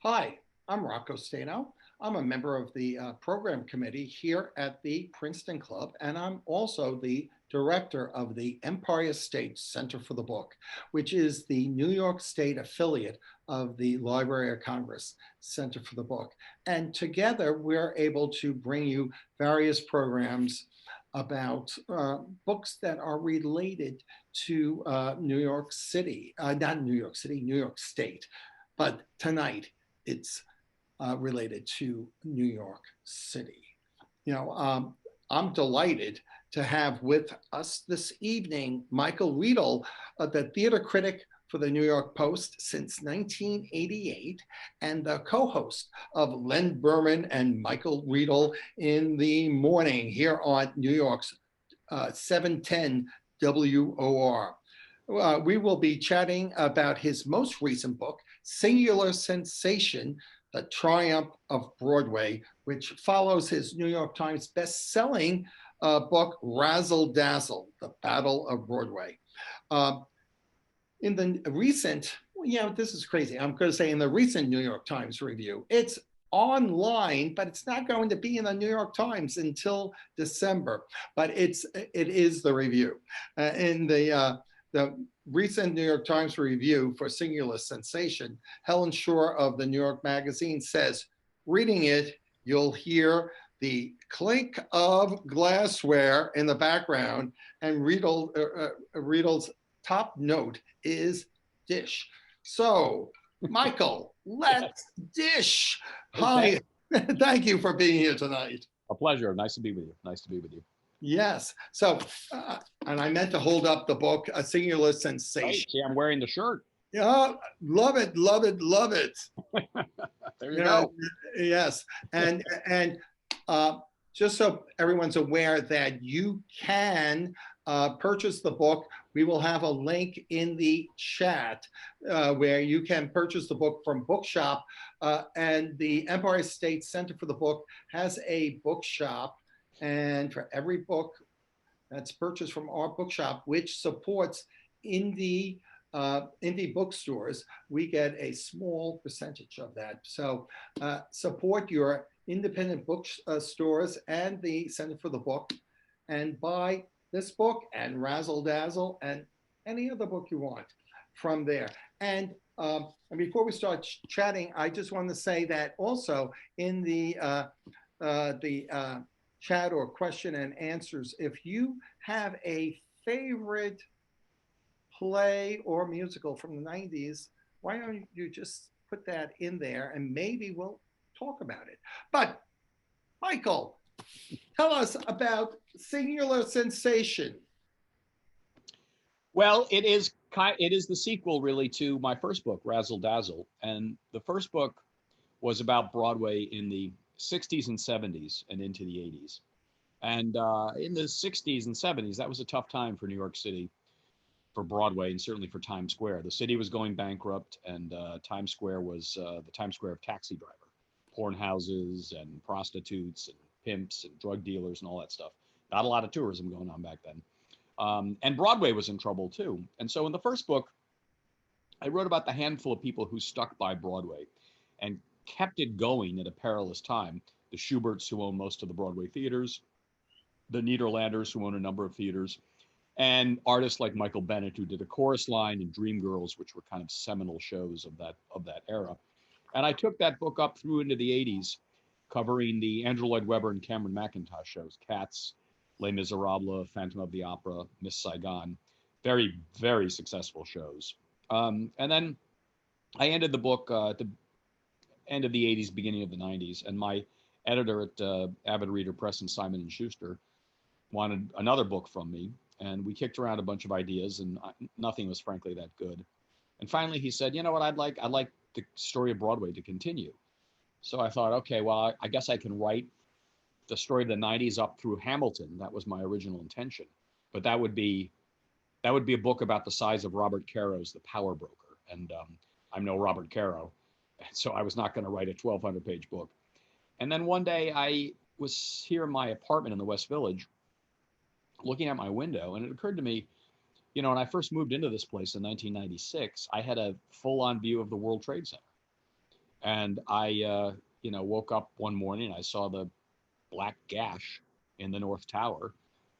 Hi, I'm Rocco Stano. I'm a member of the program committee here at the Princeton Club, and I'm also the director of the Empire State Center for the Book, which is the New York State affiliate of the Library of Congress Center for the Book. And together, we're able to bring you various programs about books that are related to New York City, not New York City, New York State. But tonight, it's related to New York City. You know, I'm delighted to have with us this evening Michael Riedel, the theater critic for the New York Post since 1988 and the co-host of Len Berman and Michael Riedel in the morning here on New York's 710 WOR. We will be chatting about his most recent book, Singular Sensation, The Triumph of Broadway, which follows his New York Times best-selling book, Razzle Dazzle, The Battle of Broadway. In the recent, this is crazy. I'm going to say in the recent New York Times review, it's online, but it's not going to be in the New York Times until December. But it is the review. In the recent New York Times review for Singular Sensation, Helen Shore of the New York Magazine says, reading it, you'll hear the clink of glassware in the background, and Riedel's top note is dish. So, Michael, let's dish. Hi, thank you for being here tonight. A pleasure. Nice to be with you. Nice to be with you. Yes. So, and I meant to hold up the book, A Singular Sensation. Right. See, I'm wearing the shirt. Yeah, love it, love it, love it. There you go. Yes, and just so everyone's aware that you can purchase the book, we will have a link in the chat where you can purchase the book from Bookshop, and the Empire State Center for the Book has a bookshop. And for every book that's purchased from our bookshop, which supports indie bookstores, we get a small percentage of that. So support your independent bookstores and the Center for the Book, and buy this book and Razzle Dazzle and any other book you want from there. And before we start chatting, I just want to say that also in the chat or question and answers, if you have a favorite play or musical from the 90s, why don't you just put that in there and maybe we'll talk about it. But Michael, tell us about Singular Sensation. Well, it is the sequel really to my first book, Razzle Dazzle. And the first book was about Broadway in the 60s and 70s and into the 80s. And in the 60s and 70s, that was a tough time for New York City, for Broadway, and certainly for Times Square. The city was going bankrupt, and Times Square was the Times Square of taxi driver, porn houses and prostitutes and pimps and drug dealers and all that stuff. Not a lot of tourism going on back then. And Broadway was in trouble too. And so in the first book, I wrote about the handful of people who stuck by Broadway and kept it going at a perilous time. The Schuberts, who own most of the Broadway theaters, the Nederlanders, who own a number of theaters, and artists like Michael Bennett, who did A Chorus Line and Dreamgirls, which were kind of seminal shows of that era. And I took that book up through into the 80s, covering the Andrew Lloyd Webber and Cameron Mackintosh shows, Cats, Les Miserables, Phantom of the Opera, Miss Saigon. Very, very successful shows. And then I ended the book at the end of the 80s, beginning of the 90s, and my editor at Avid Reader Press and Simon & Schuster wanted another book from me, and we kicked around a bunch of ideas, and nothing was frankly that good. And finally he said, you know what, I'd like the story of Broadway to continue. So I thought, okay, well, I guess I can write the story of the 90s up through Hamilton. That was my original intention. But that would be a book about the size of Robert Caro's The Power Broker. And I'm no Robert Caro, so I was not going to write a 1,200-page book. And then one day I was here in my apartment in the West Village, looking at my window, and it occurred to me, you know, when I first moved into this place in 1996, I had a full-on view of the World Trade Center. And I, woke up one morning. I saw the black gash in the North Tower,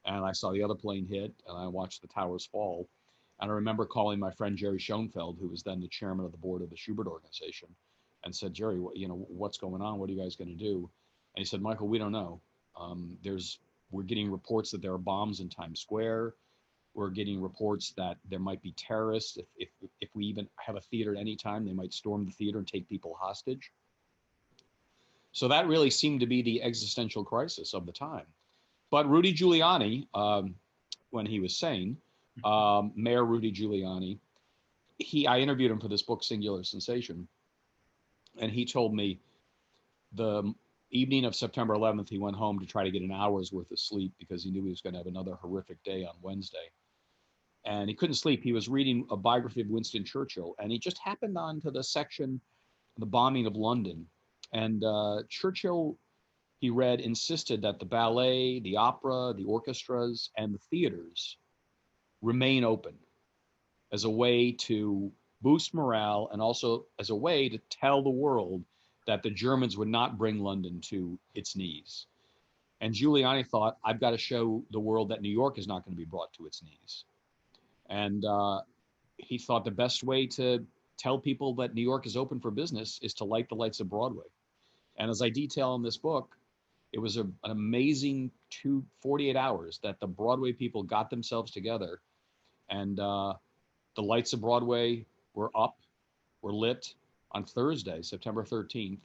and I saw the other plane hit, and I watched the towers fall. And I remember calling my friend Jerry Schoenfeld, who was then the chairman of the board of the Schubert Organization, and said, Jerry, what's going on? What are you guys going to do? And he said, Michael, we don't know. We're getting reports that there are bombs in Times Square. We're getting reports that there might be terrorists. If we even have a theater at any time, they might storm the theater and take people hostage. So that really seemed to be the existential crisis of the time. But Rudy Giuliani, when he was sane, Mayor Rudy Giuliani, I interviewed him for this book, Singular Sensation, and he told me the evening of September 11th, he went home to try to get an hour's worth of sleep because he knew he was going to have another horrific day on Wednesday. And he couldn't sleep. He was reading a biography of Winston Churchill, and he just happened onto the section, the bombing of London. And Churchill, he read, insisted that the ballet, the opera, the orchestras, and the theaters remain open as a way to boost morale and also as a way to tell the world that the Germans would not bring London to its knees. And Giuliani thought, I've got to show the world that New York is not going to be brought to its knees. And he thought the best way to tell people that New York is open for business is to light the lights of Broadway. And as I detail in this book, it was an amazing 48 hours that the Broadway people got themselves together, and the lights of Broadway were up, were lit on Thursday, September 13th.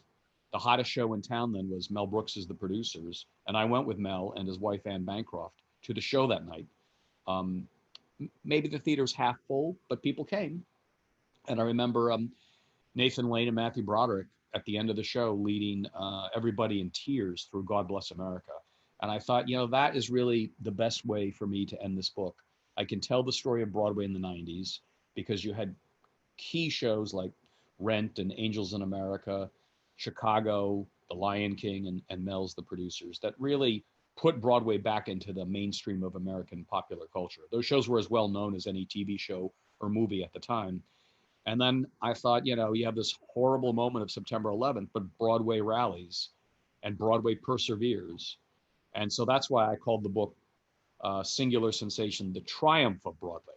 The hottest show in town then was Mel Brooks's The Producers, and I went with Mel and his wife Anne Bancroft to the show that night. Maybe the theater's half full, but people came. And I remember Nathan Lane and Matthew Broderick at the end of the show leading everybody in tears through God Bless America. And I thought, that is really the best way for me to end this book. I can tell the story of Broadway in the 90s because you had key shows like Rent and Angels in America, Chicago, The Lion King, and Mel's The Producers that really put Broadway back into the mainstream of American popular culture. Those shows were as well known as any TV show or movie at the time. And then I thought, you have this horrible moment of September 11th, but Broadway rallies and Broadway perseveres. And so that's why I called the book Singular Sensation, The Triumph of Broadway.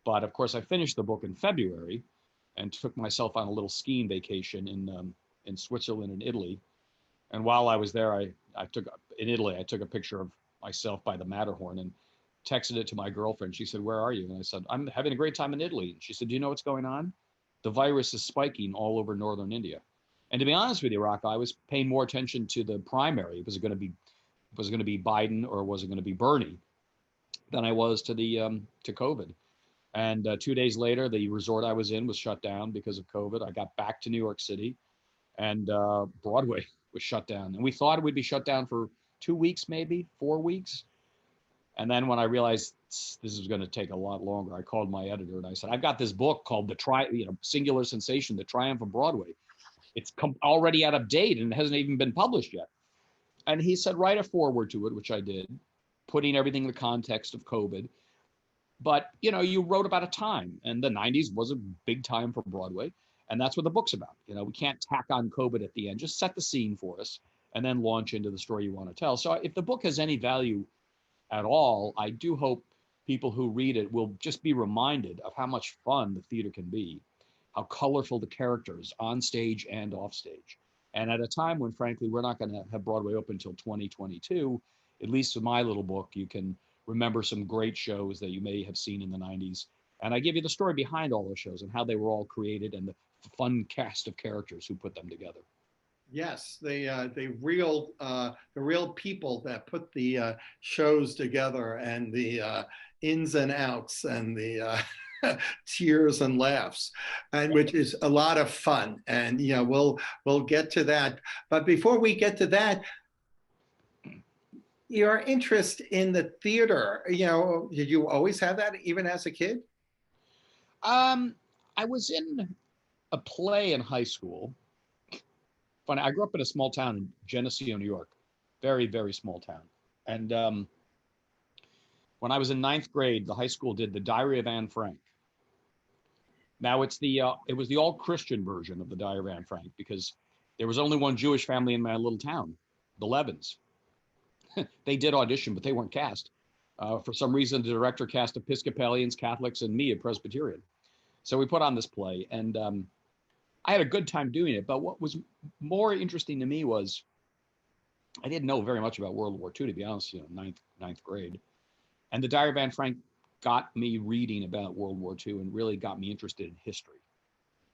But of course, I finished the book in February and took myself on a little skiing vacation in Switzerland and Italy. And while I was there, I took a picture of myself by the Matterhorn and texted it to my girlfriend. She said, "Where are you?" And I said, "I'm having a great time in Italy." And she said, "Do you know what's going on? The virus is spiking all over northern India." And to be honest with you, Rocco, I was paying more attention to the primary. Was it going to be Biden or was it going to be Bernie than I was to COVID. And 2 days later, the resort I was in was shut down because of COVID. I got back to New York City, and Broadway was shut down. And we thought it would be shut down for 2 weeks, maybe 4 weeks. And then when I realized this is going to take a lot longer, I called my editor and I said, "I've got this book called Singular Sensation, The Triumph of Broadway. It's already out of date and it hasn't even been published yet." And he said, "Write a foreword to it," which I did, putting everything in the context of COVID. But, you wrote about a time, and the 90s was a big time for Broadway. And that's what the book's about. We can't tack on COVID at the end. Just set the scene for us and then launch into the story you want to tell. So if the book has any value at all, I do hope people who read it will just be reminded of how much fun the theater can be, how colorful the characters on stage and off stage. And at a time when, frankly, we're not going to have Broadway open until 2022, at least in my little book, you can remember some great shows that you may have seen in the 90s. And I give you the story behind all those shows and how they were all created and the fun cast of characters who put them together. Yes, the real people that put the shows together and the ins and outs and the tears and laughs, and which is a lot of fun. And we'll get to that. But before we get to that, your interest in the theater, did you always have that even as a kid? I was in a play in high school. Funny, I grew up in a small town in Geneseo, New York, very, very small town. And when I was in ninth grade, the high school did The Diary of Anne Frank. Now it was the all Christian version of the Diary of Anne Frank, because there was only one Jewish family in my little town, the Levins. They did audition, but they weren't cast. For some reason, the director cast Episcopalians, Catholics, and me, a Presbyterian. So we put on this play, and I had a good time doing it. But what was more interesting to me was I didn't know very much about World War II, to be honest, ninth grade. And the Diary of Anne Frank got me reading about World War II and really got me interested in history.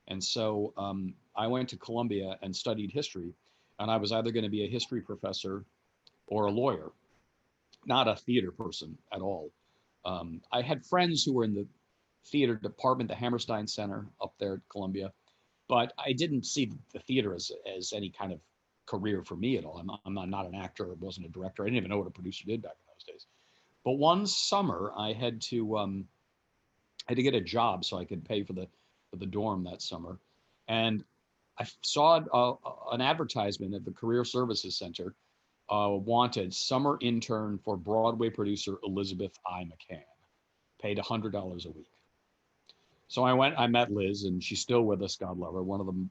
And so I went to Columbia and studied history, and I was either going to be a history professor or a lawyer, not a theater person at all. I had friends who were in the theater department, the Hammerstein Center up there at Columbia, but I didn't see the theater as any kind of career for me at all. I'm not an actor, I wasn't a director. I didn't even know what a producer did back in those days. But one summer I had to get a job so I could pay for the dorm that summer. And I saw an advertisement at the Career Services Center, wanted summer intern for Broadway producer Elizabeth I. McCann, paid $100 a week. So I met Liz, and she's still with us, God love her, one of the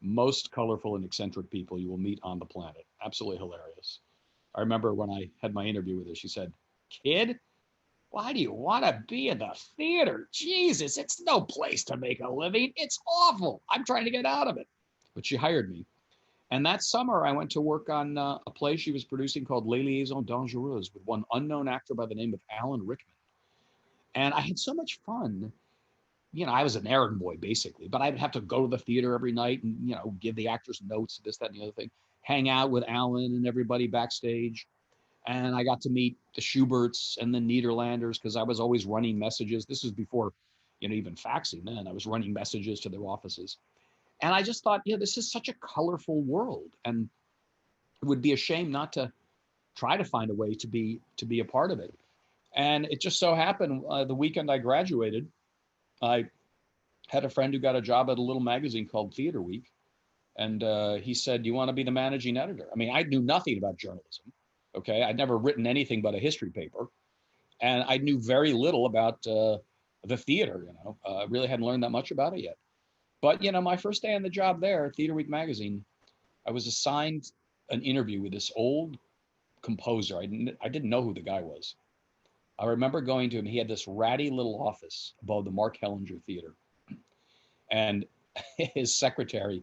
most colorful and eccentric people you will meet on the planet. Absolutely hilarious. I remember when I had my interview with her, she said, "Kid, why do you want to be in the theater? Jesus, it's no place to make a living. It's awful. I'm trying to get out of it." But she hired me. And that summer, I went to work on a play she was producing called Les Liaisons Dangereuses with one unknown actor by the name of Alan Rickman. And I had so much fun. I was an errand boy, basically, but I'd have to go to the theater every night and, give the actors notes, this, that, and the other thing, hang out with Alan and everybody backstage. And I got to meet the Schuberts and the Niederlanders because I was always running messages. This was before, even faxing then. I was running messages to their offices. And I just thought, this is such a colorful world. And it would be a shame not to try to find a way to be a part of it. And it just so happened the weekend I graduated, I had a friend who got a job at a little magazine called Theater Week. And he said, "Do you want to be the managing editor?" I mean, I knew nothing about journalism. Okay. I'd never written anything but a history paper. And I knew very little about the theater, really hadn't learned that much about it yet. But, my first day on the job there, Theater Week magazine, I was assigned an interview with this old composer. I didn't know who the guy was. I remember going to him. He had this ratty little office above the Mark Hellinger Theater. And his secretary,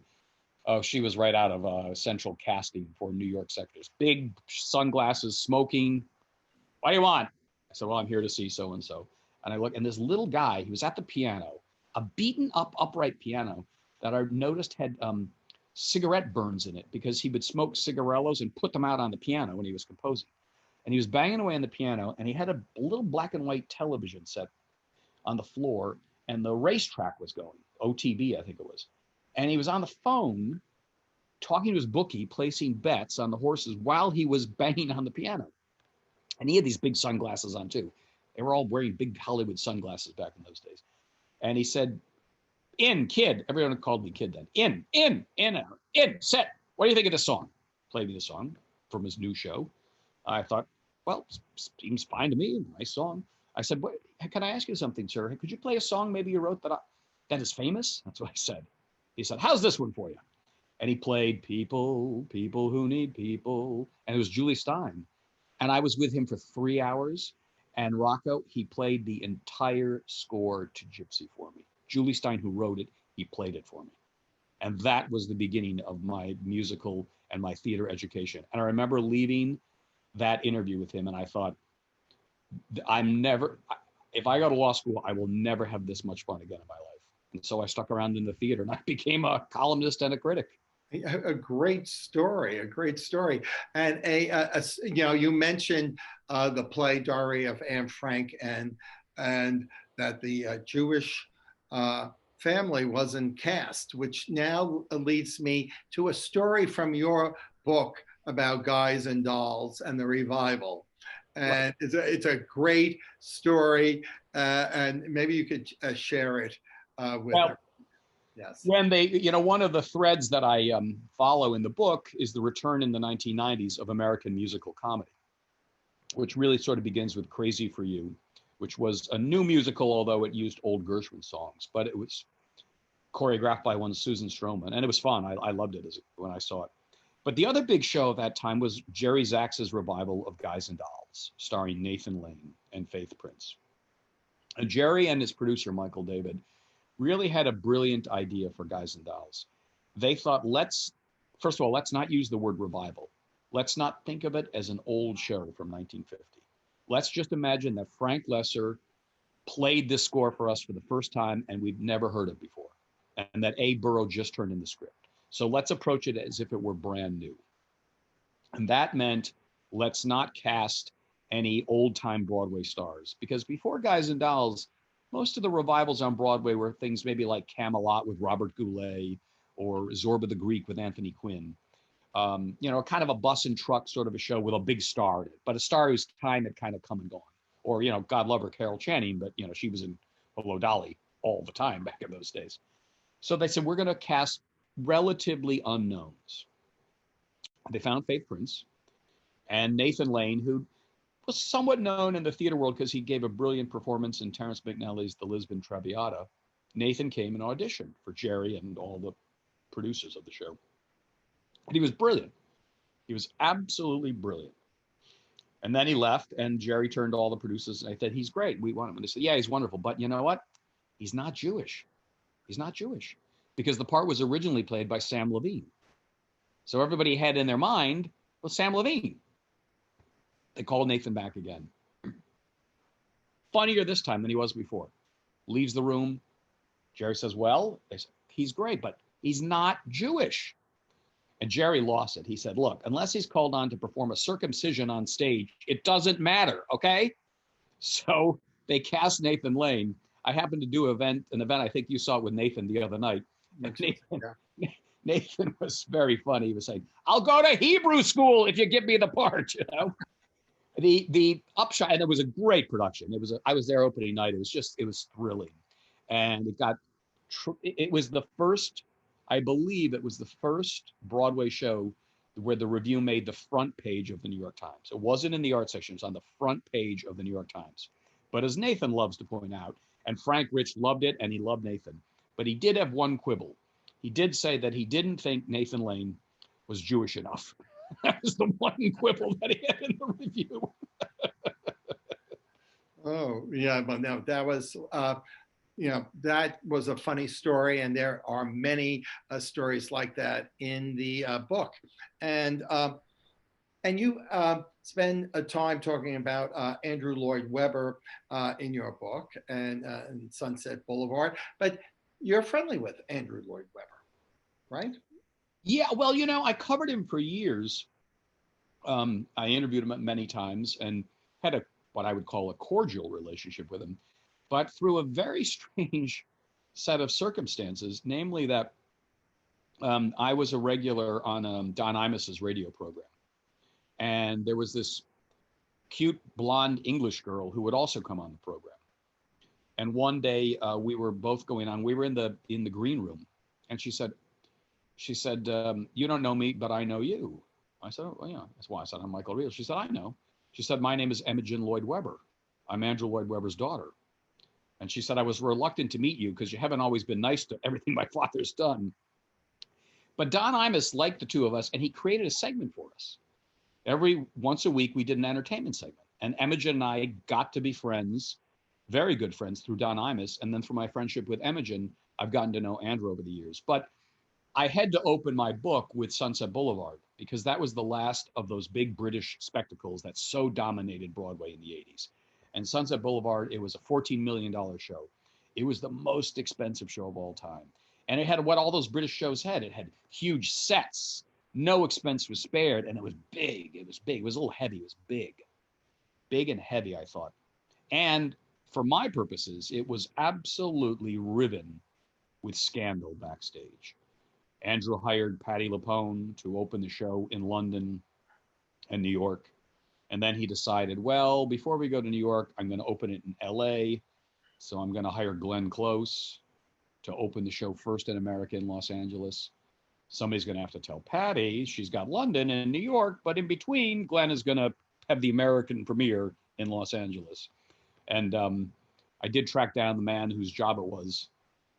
she was right out of central casting for New York sectors. Big sunglasses, smoking. "What do you want?" I said, "Well, I'm here to see so-and-so." And I look, and this little guy, he was at the piano, a beaten up upright piano that I noticed had cigarette burns in it because he would smoke cigarillos and put them out on the piano when he was composing. And he was banging away on the piano, and he had a little black and white television set on the floor, and the racetrack was going, OTB, I think it was. And he was on the phone talking to his bookie, placing bets on the horses while he was banging on the piano. And he had these big sunglasses on too. They were all wearing big Hollywood sunglasses back in those days. And he said, "In, kid." Everyone called me kid then. In, set. What do you think of this song?" Played me the song from his new show. I thought, well, seems fine to me. Nice song. I said, "Can I ask you something, sir? Could you play a song maybe you wrote that is famous?" That's what I said. He said, "How's this one for you?" And he played "People, People Who Need People." And it was Julie Stein. And I was with him for 3 hours. And Rocco, he played the entire score to Gypsy for me. Julie Stein, who wrote it, he played it for me. And that was the beginning of my musical and my theater education. And I remember leaving that interview with him, and I thought, if I go to law school, I will never have this much fun again in my life. And so I stuck around in the theater, and I became a columnist and a critic. A great story, a great story. And you mentioned the play Diary of Anne Frank, and that the Jewish family wasn't cast, which now leads me to a story from your book about Guys and Dolls and the revival. And it's a great story, and maybe you could share it with us. Yes. When one of the threads that I follow in the book is the return in the 1990s of American musical comedy, which really sort of begins with Crazy for You, which was a new musical, although it used old Gershwin songs. But it was choreographed by one Susan Stroman, and it was fun. I loved it when I saw it. But the other big show of that time was Jerry Zaks' revival of Guys and Dolls, starring Nathan Lane and Faith Prince. And Jerry and his producer, Michael David, really had a brilliant idea for Guys and Dolls. They thought, first of all, let's not use the word revival. Let's not think of it as an old show from 1950. Let's just imagine that Frank Lesser played this score for us for the first time and we've never heard it before, and that A. Burrow just turned in the script. So let's approach it as if it were brand new. And that meant let's not cast any old-time Broadway stars, because before Guys and Dolls, most of the revivals on Broadway were things maybe like Camelot with Robert Goulet or Zorba the Greek with Anthony Quinn. Kind of a bus and truck sort of a show with a big star in it, but a star whose time had kind of come and gone. Or, God love her, Carol Channing, but, she was in Hello, Dolly all the time back in those days. So they said, we're going to cast relatively unknowns. They found Faith Prince and Nathan Lane, who was somewhat known in the theater world because he gave a brilliant performance in Terrence McNally's The Lisbon Traviata. Nathan came and auditioned for Jerry and all the producers of the show. And he was brilliant. He was absolutely brilliant. And then he left, and Jerry turned to all the producers, and I said, he's great. We want him. And they said, yeah, he's wonderful. But you know what? He's not Jewish. He's not Jewish. Because the part was originally played by Sam Levine. So everybody had in their mind, well, Sam Levine. They called Nathan back again. Funnier this time than he was before. Leaves the room. Jerry says, well, they said, he's great, but he's not Jewish. And Jerry lost it. He said, look, unless he's called on to perform a circumcision on stage, it doesn't matter, okay? So they cast Nathan Lane. I happened to do an event, I think you saw it with Nathan the other night. Nathan was very funny. He was saying, I'll go to Hebrew school if you give me the part, The upshot, and it was a great production. I was there opening night. It was thrilling. And it was the first, I believe it was the first Broadway show where the review made the front page of the New York Times. It wasn't in the art section, it was on the front page of the New York Times. But as Nathan loves to point out, and Frank Rich loved it, and he loved Nathan, but he did have one quibble. He did say that he didn't think Nathan Lane was Jewish enough. That was the one quibble that he had in the review. Oh, yeah, but no, that was... that was a funny story, and there are many stories like that in the book. And you spend a time talking about Andrew Lloyd Webber in your book and Sunset Boulevard, but you're friendly with Andrew Lloyd Webber, right? Yeah, well, I covered him for years. I interviewed him many times and had what I would call a cordial relationship with him. But through a very strange set of circumstances, namely that I was a regular on Don Imus's radio program. And there was this cute blonde English girl who would also come on the program. And one day we were both going on, we were in the green room. And she said, you don't know me, but I know you. I said, oh, well, yeah, that's why I said, I'm Michael Reel. She said, I know. She said, my name is Imogen Lloyd Webber. I'm Andrew Lloyd Webber's daughter. And she said, I was reluctant to meet you because you haven't always been nice to everything my father's done. But Don Imus liked the two of us, and he created a segment for us. Every once a week, we did an entertainment segment. And Imogen and I got to be friends, very good friends, through Don Imus. And then through my friendship with Imogen, I've gotten to know Andrew over the years. But I had to open my book with Sunset Boulevard because that was the last of those big British spectacles that so dominated Broadway in the 80s. And Sunset Boulevard, it was a $14 million show. It was the most expensive show of all time. And it had what all those British shows had. It had huge sets. No expense was spared. And it was big. It was big. It was a little heavy. It was big. Big and heavy, I thought. And for my purposes, it was absolutely riven with scandal backstage. Andrew hired Patti LuPone to open the show in London and New York. And then he decided, well, before we go to New York, I'm going to open it in LA. So I'm going to hire Glenn Close to open the show first in America in Los Angeles. Somebody's going to have to tell Patti she's got London and New York, but in between, Glenn is going to have the American premiere in Los Angeles. And I did track down the man whose job it was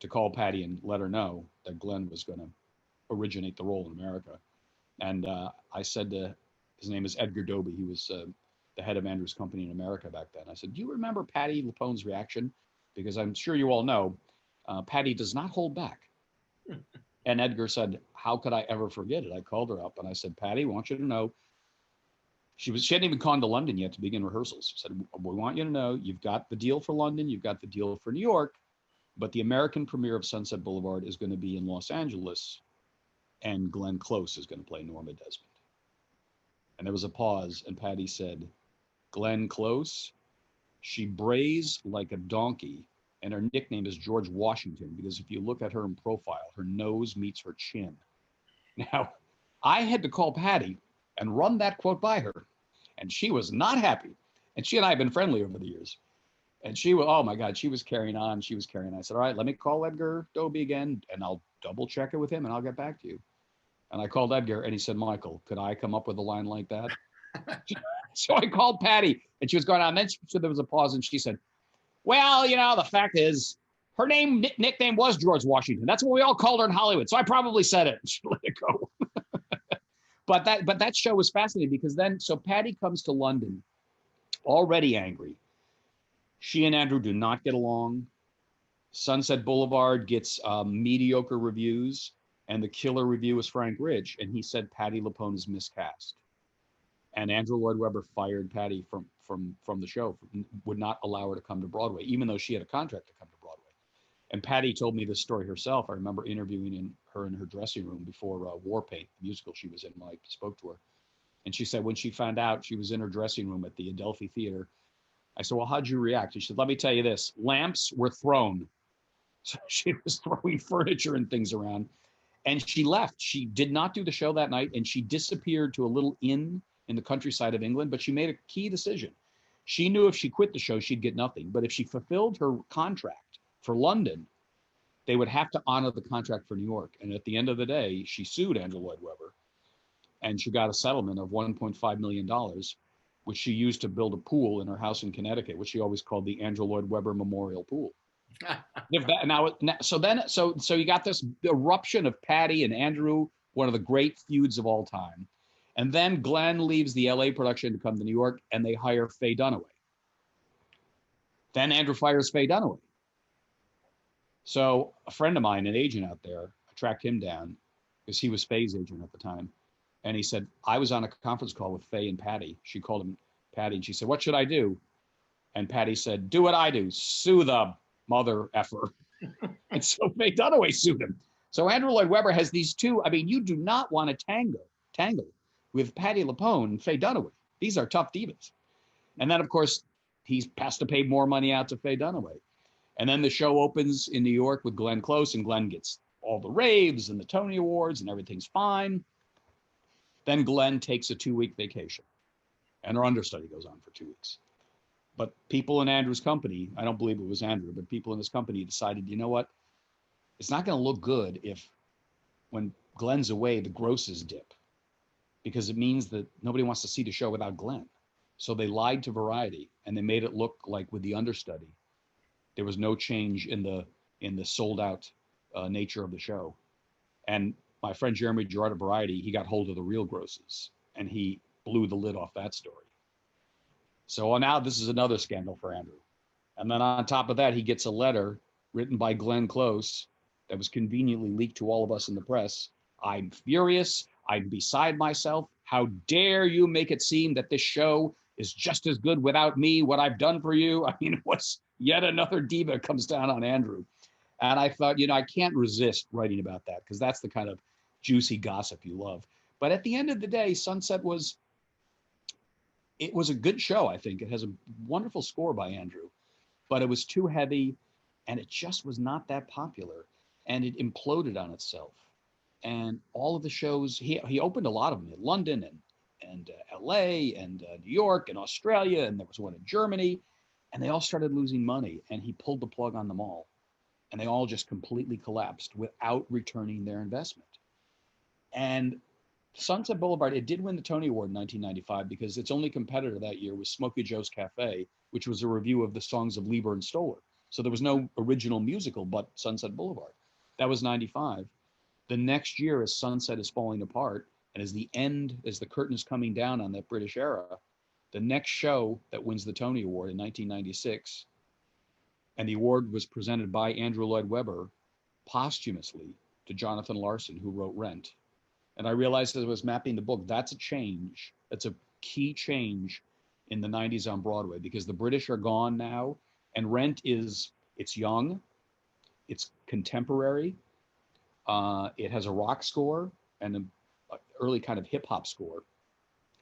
to call Patty and let her know that Glenn was going to originate the role in America. And I said to, his name is Edgar Doby. He was the head of Andrew's company in America back then. I said, do you remember Patty LuPone's reaction? Because I'm sure you all know, Patty does not hold back. And Edgar said, how could I ever forget it? I called her up and I said, Patty, I want you to know, she hadn't even gone to London yet to begin rehearsals. She said, we want you to know, you've got the deal for London, you've got the deal for New York, but the American premiere of Sunset Boulevard is going to be in Los Angeles, and Glenn Close is going to play Norma Desmond. And there was a pause, and Patty said, Glenn Close, she brays like a donkey, and her nickname is George Washington, because if you look at her in profile, her nose meets her chin. Now, I had to call Patty and run that quote by her, and she was not happy. And she and I have been friendly over the years. And she was, oh my God, she was carrying on. She was carrying on. I said, all right, let me call Edgar Doby again, and I'll double check it with him, and I'll get back to you. And I called Edgar, and he said, Michael, could I come up with a line like that? So I called Patty, and she was going on. And then so there was a pause, and she said, well, you know, the fact is, her nickname was George Washington. That's what we all called her in Hollywood. So I probably said it. She let it go. But that show was fascinating because then, so Patty comes to London already angry. She and Andrew do not get along. Sunset Boulevard gets mediocre reviews, and the killer review is Frank Rich, and he said Patty LuPone is miscast. And Andrew Lloyd Webber fired Patty from the show, would not allow her to come to Broadway, even though she had a contract to come to Broadway. And Patty told me this story herself. I remember interviewing her in her dressing room before War Paint, the musical she was in, when I spoke to her. And she said when she found out she was in her dressing room at the Adelphi Theater, I said, well, how'd you react? She said, let me tell you this, lamps were thrown. So she was throwing furniture and things around. And she left. She did not do the show that night, and she disappeared to a little inn in the countryside of England, but she made a key decision. She knew if she quit the show, she'd get nothing. But if she fulfilled her contract for London, they would have to honor the contract for New York. And at the end of the day, she sued Andrew Lloyd Webber, and she got a settlement of $1.5 million, which she used to build a pool in her house in Connecticut, which she always called the Andrew Lloyd Webber Memorial Pool. So you got this eruption of Patty and Andrew, one of the great feuds of all time. And then Glenn leaves the LA production to come to New York, and they hire Faye Dunaway. Then Andrew fires Faye Dunaway. So a friend of mine, an agent out there, I tracked him down because he was Faye's agent at the time. And he said, I was on a conference call with Faye and Patty. She called him Patty, and she said, what should I do? And Patty said, do what I do, sue the mother effer. And so Faye Dunaway sued him. So Andrew Lloyd Webber has these two. I mean, you do not want to tangle with Patty LuPone and Faye Dunaway. These are tough divas. And then, of course, he has to pay more money out to Faye Dunaway. And then the show opens in New York with Glenn Close, and Glenn gets all the raves and the Tony Awards, and everything's fine. Then Glenn takes a 2-week vacation, and her understudy goes on for 2 weeks. But people in Andrew's company, I don't believe it was Andrew, but people in his company decided, you know what? It's not going to look good if when Glenn's away, the grosses dip, because it means that nobody wants to see the show without Glenn. So they lied to Variety, and they made it look like with the understudy, there was no change in the sold out nature of the show. And my friend Jeremy Gerard of Variety, he got hold of the real grosses, and he blew the lid off that story. So now this is another scandal for Andrew. And then on top of that, he gets a letter written by Glenn Close that was conveniently leaked to all of us in the press. I'm furious. I'm beside myself. How dare you make it seem that this show is just as good without me, what I've done for you. I mean, what's yet another diva comes down on Andrew. And I thought, I can't resist writing about that because that's the kind of juicy gossip you love. But at the end of the day, Sunset was a good show, I think. It has a wonderful score by Andrew, but it was too heavy, and it just was not that popular, and it imploded on itself. And all of the shows, he opened a lot of them in London and LA and New York and Australia, and there was one in Germany, and they all started losing money, and he pulled the plug on them all. And they all just completely collapsed without returning their investment. And Sunset Boulevard, it did win the Tony Award in 1995 because its only competitor that year was Smokey Joe's Cafe, which was a review of the songs of Lieber and Stoller. So there was no original musical but Sunset Boulevard. That was 95. The next year, as Sunset is falling apart, and as the curtain is coming down on that British era, the next show that wins the Tony Award in 1996, and the award was presented by Andrew Lloyd Webber posthumously to Jonathan Larson, who wrote Rent. And I realized as I was mapping the book, that's a change. That's a key change in the 90s on Broadway, because the British are gone now, and Rent it's young, it's contemporary, it has a rock score and an early kind of hip hop score.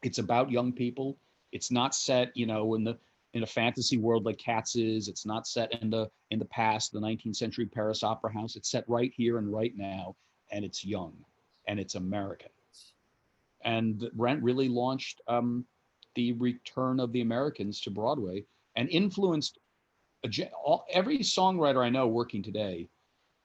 It's about young people. It's not set, in a fantasy world like Cats is. It's not set in the past, the 19th century Paris Opera House. It's set right here and right now, and it's young, and it's American. And Rent really launched the return of the Americans to Broadway and influenced every songwriter I know working today,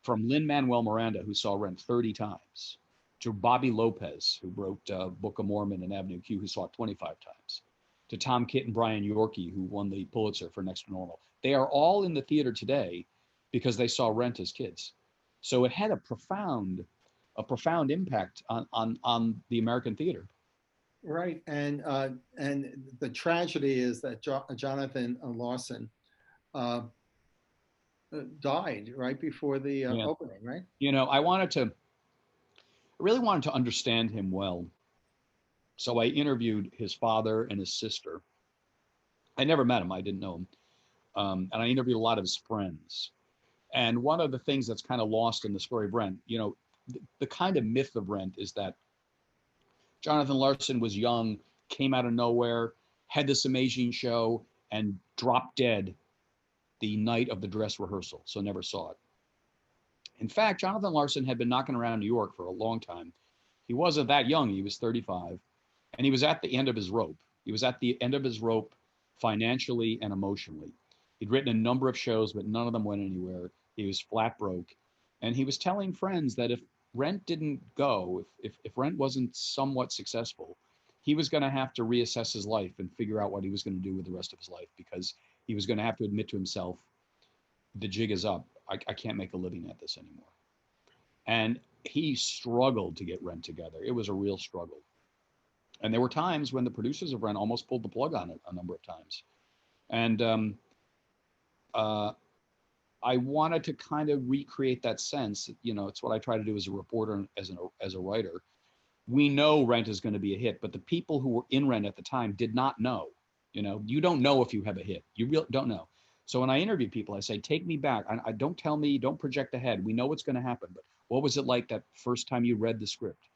from Lin-Manuel Miranda, who saw Rent 30 times, to Bobby Lopez, who wrote Book of Mormon and Avenue Q, who saw it 25 times, to Tom Kitt and Brian Yorkey, who won the Pulitzer for Next to Normal. They are all in the theater today because they saw Rent as kids. So it had a profound impact on the American theater. Right, and the tragedy is that Jonathan Larson died right before the opening, right? I really wanted to understand him well. So I interviewed his father and his sister. I never met him. I didn't know him. And I interviewed a lot of his friends. And one of the things that's kind of lost in the story of Rent, the kind of myth of Rent is that Jonathan Larson was young, came out of nowhere, had this amazing show, and dropped dead the night of the dress rehearsal, so never saw it. In fact, Jonathan Larson had been knocking around New York for a long time. He wasn't that young. He was 35, and he was at the end of his rope. He was at the end of his rope financially and emotionally. He'd written a number of shows, but none of them went anywhere. He was flat broke. And he was telling friends that if Rent didn't go, if Rent wasn't somewhat successful, he was going to have to reassess his life and figure out what he was going to do with the rest of his life, because he was going to have to admit to himself, the jig is up. I can't make a living at this anymore. And he struggled to get Rent together. It was a real struggle. And there were times when the producers of Rent almost pulled the plug on it a number of times. And I wanted to kind of recreate that sense. It's what I try to do as a reporter and as a writer. We know Rent is going to be a hit, but the people who were in Rent at the time did not know. You don't know if you have a hit. You really don't know. So when I interview people, I say, take me back. I don't tell me, don't project ahead. We know what's going to happen, but what was it like that first time you read the script?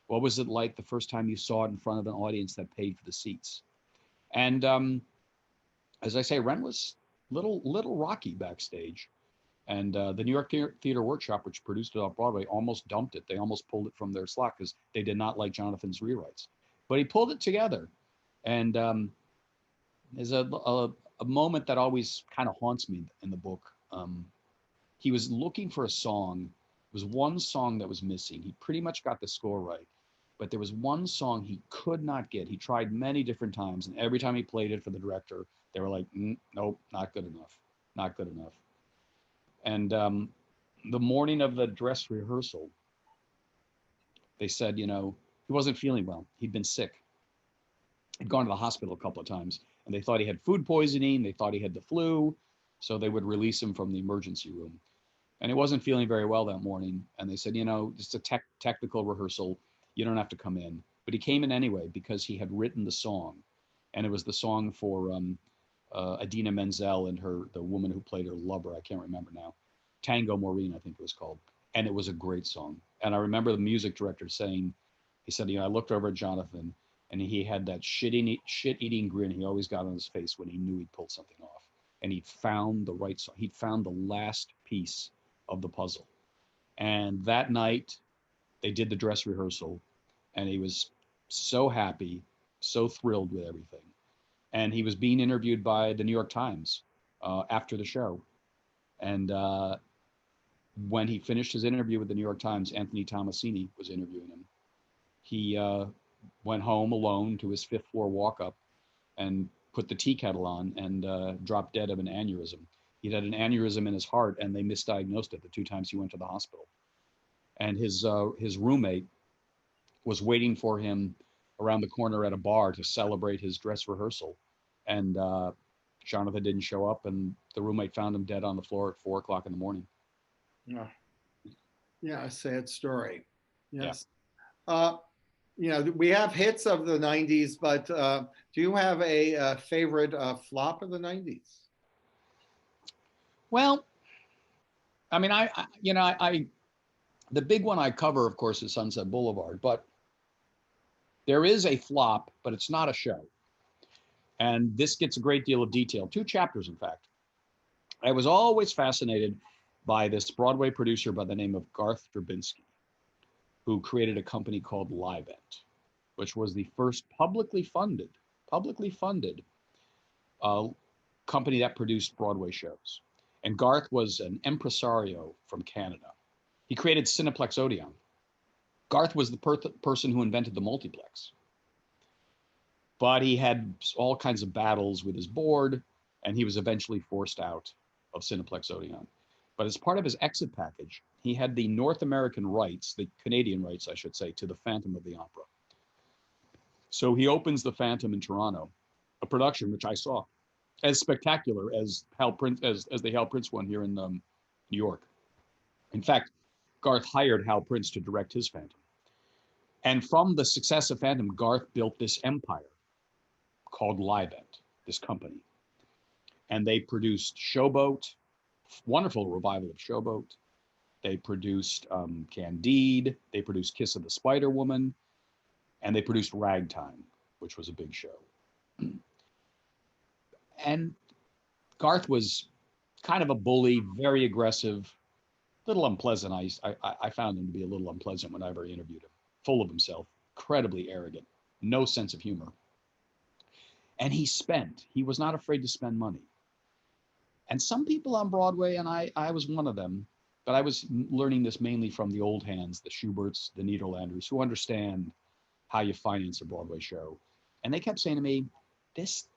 What was it like the first time you saw it in front of an audience that paid for the seats? And as I say, Rent was little rocky backstage. And the New York Theater Workshop, which produced it off Broadway, almost dumped it. They almost pulled it from their slot because they did not like Jonathan's rewrites. But he pulled it together. And there's a moment that always kind of haunts me in the book. He was looking for a song. There was one song that was missing. He pretty much got the score right, but there was one song he could not get. He tried many different times, and every time he played it for the director, they were like, nope, not good enough, not good enough. And the morning of the dress rehearsal, they said, he wasn't feeling well. He'd been sick. He'd gone to the hospital a couple of times, and they thought he had food poisoning. They thought he had the flu, so they would release him from the emergency room. And he wasn't feeling very well that morning. And they said, it's a technical rehearsal. You don't have to come in. But he came in anyway because he had written the song. And it was the song for Idina Menzel and the woman who played her lover. I can't remember now. Tango Maureen, I think it was called. And it was a great song. And I remember the music director saying, he said, I looked over at Jonathan, and he had that shit-eating grin he always got on his face when he knew he'd pulled something off. And he'd found the right song. He'd found the last piece of the puzzle. And that night, they did the dress rehearsal, and he was so happy, so thrilled with everything. And he was being interviewed by the New York Times after the show. And when he finished his interview with the New York Times, Anthony Tomasini was interviewing him. He went home alone to his fifth floor walk-up and put the tea kettle on and dropped dead of an aneurysm. He'd had an aneurysm in his heart, and they misdiagnosed it the 2 times he went to the hospital. And his roommate was waiting for him around the corner at a bar to celebrate his dress rehearsal. And Jonathan didn't show up, and the roommate found him dead on the floor at 4 o'clock in the morning. Yeah, yeah, a sad story. Yes. Yeah. We have hits of the 90s, but do you have a favorite flop of the 90s? Well, I mean, the big one I cover, of course, is Sunset Boulevard, but there is a flop, but it's not a show. And this gets a great deal of detail, 2 chapters, in fact. I was always fascinated by this Broadway producer by the name of Garth Drabinsky, who created a company called Livent, which was the first publicly funded company that produced Broadway shows. And Garth was an impresario from Canada. He created Cineplex Odeon. Garth was the person who invented the multiplex. But he had all kinds of battles with his board, and he was eventually forced out of Cineplex Odeon. But as part of his exit package, he had the North American rights, the Canadian rights, I should say, to the Phantom of the Opera. So he opens the Phantom in Toronto, a production which I saw as spectacular as the Hal Prince one here in New York. In fact, Garth hired Hal Prince to direct his Phantom. And from the success of Phantom, Garth built this empire called Livent, this company. And they produced Showboat, wonderful revival of Showboat. They produced Candide. They produced Kiss of the Spider Woman. And they produced Ragtime, which was a big show. And Garth was kind of a bully, very aggressive, little unpleasant. I found him to be a little unpleasant whenever I interviewed him. Full of himself, incredibly arrogant, no sense of humor. And he was not afraid to spend money. And some people on Broadway, and I was one of them, but I was learning this mainly from the old hands, the Schuberts, the Niederlanders, who understand how you finance a Broadway show. And they kept saying to me, this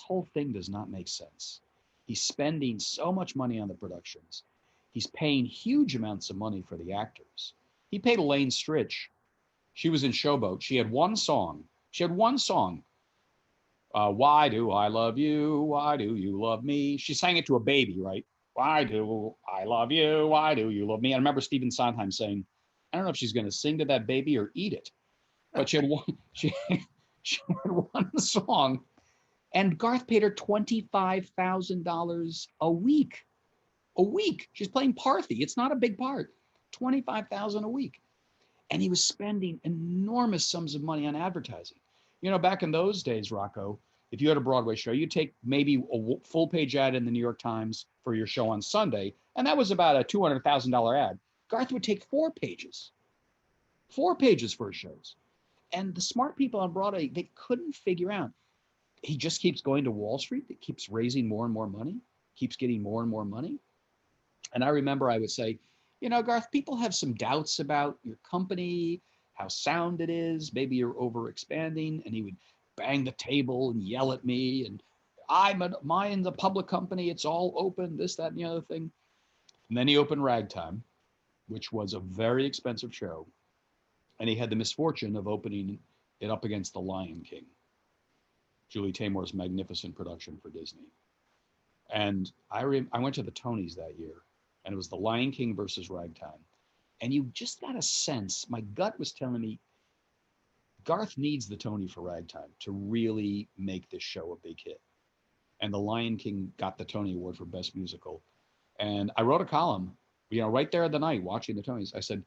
whole thing does not make sense. He's spending so much money on the productions. He's paying huge amounts of money for the actors. He paid Elaine Stritch. She was in Showboat. She had one song. Why do I love you? Why do you love me? She sang it to a baby, right? Why do I love you? Why do you love me? I remember Stephen Sondheim saying, I don't know if she's going to sing to that baby or eat it. But she had one song, and Garth paid her $25,000 a week. A week. She's playing Parthy. It's not a big part. $25,000 a week. And he was spending enormous sums of money on advertising. Back in those days, Rocco, if you had a Broadway show, you'd take maybe a full page ad in the New York Times for your show on Sunday, and that was about a $200,000 ad. Garth would take 4 pages for his shows. And the smart people on Broadway, they couldn't figure out. He just keeps going to Wall Street. It keeps raising more and more money, keeps getting more and more money. And I remember I would say, Garth, people have some doubts about your company, how sound it is. Maybe you're over expanding. And he would bang the table and yell at me. And I'm in the public company. It's all open, this, that, and the other thing. And then he opened Ragtime, which was a very expensive show. And he had the misfortune of opening it up against The Lion King, Julie Taymor's magnificent production for Disney. And I went to the Tonys that year, and it was The Lion King versus Ragtime. And you just got a sense, my gut was telling me, Garth needs the Tony for Ragtime to really make this show a big hit. And The Lion King got the Tony Award for Best Musical. And I wrote a column, right there at the night watching the Tonys. I said,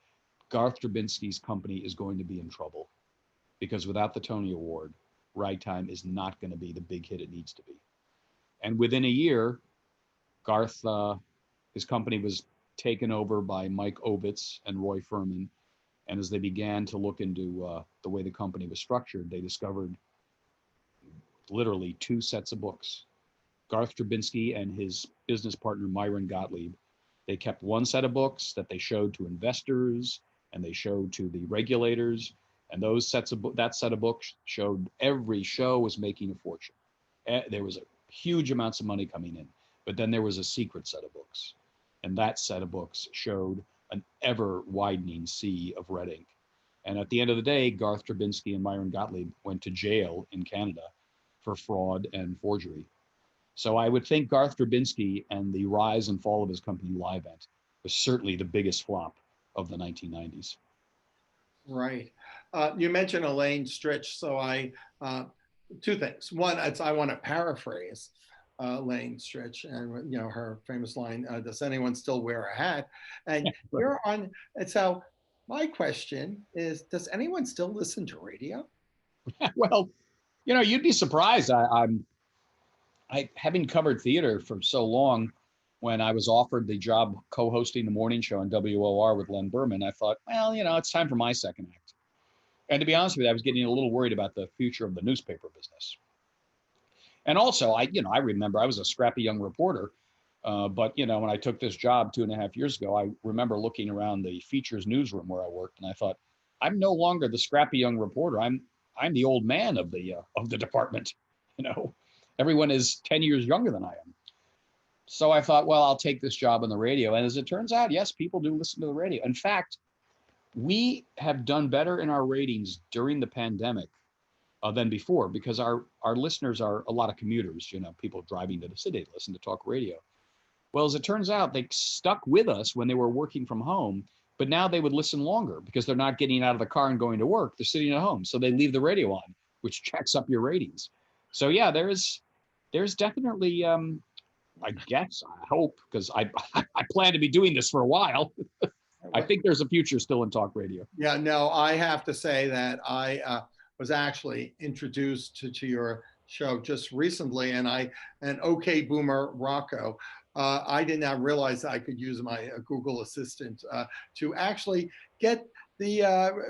Garth Drabinsky's company is going to be in trouble because without the Tony Award, Ragtime is not going to be the big hit it needs to be. And within a year, Garth, his company was taken over by Mike Ovitz and Roy Furman. And as they began to look into the way the company was structured, they discovered literally 2 sets of books. Garth Drabinsky and his business partner, Myron Gottlieb, they kept one set of books that they showed to investors and they showed to the regulators. And that set of books showed every show was making a fortune. There was a huge amounts of money coming in. But then there was a secret set of books. And that set of books showed an ever widening sea of red ink. And at the end of the day, Garth Drabinsky and Myron Gottlieb went to jail in Canada for fraud and forgery. So I would think Garth Drabinsky and the rise and fall of his company Livent was certainly the biggest flop of the 1990s. Right. You mentioned Elaine Stritch, so two things. One, I want to paraphrase Elaine Stritch and her famous line, "Does anyone still wear a hat?" And you're on. And so my question is, does anyone still listen to radio? Well, you'd be surprised. I having covered theater for so long. When I was offered the job co-hosting the morning show on WOR with Len Berman, I thought, well, it's time for my second act. And to be honest with you, I was getting a little worried about the future of the newspaper business. And also, I remember I was a scrappy young reporter, but when I took this job 2.5 years ago, I remember looking around the features newsroom where I worked, and I thought, I'm no longer the scrappy young reporter. I'm the old man of the department. Everyone is 10 years younger than I am. So I thought, well, I'll take this job on the radio. And as it turns out, yes, people do listen to the radio. In fact, we have done better in our ratings during the pandemic than before, because our listeners are a lot of commuters, people driving to the city to listen to talk radio. Well, as it turns out, they stuck with us when they were working from home, but now they would listen longer because they're not getting out of the car and going to work. They're sitting at home. So they leave the radio on, which checks up your ratings. So yeah, there's definitely, I guess, I hope, because I plan to be doing this for a while. I think there's a future still in talk radio. Yeah, no, I have to say that I was actually introduced to your show just recently, and OK Boomer Rocco, I did not realize I could use my Google Assistant to actually get the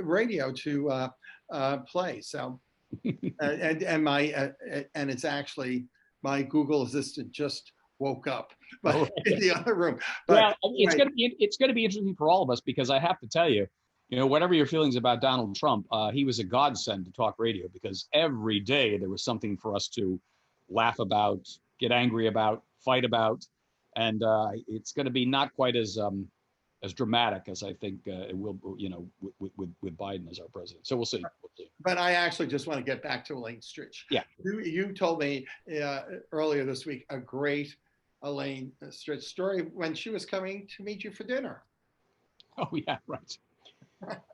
radio to play. So, and it's actually my Google Assistant just woke up, but in the other room. But well, it's going to be interesting for all of us, because I have to tell you, whatever your feelings about Donald Trump, he was a godsend to talk radio, because every day there was something for us to laugh about, get angry about, fight about, and it's going to be not quite as dramatic as I think it will, with Biden as our president. So we'll see. But I actually just want to get back to Elaine Stritch. Yeah, you told me earlier this week a great Elaine Stritch story when she was coming to meet you for dinner. Oh yeah, right.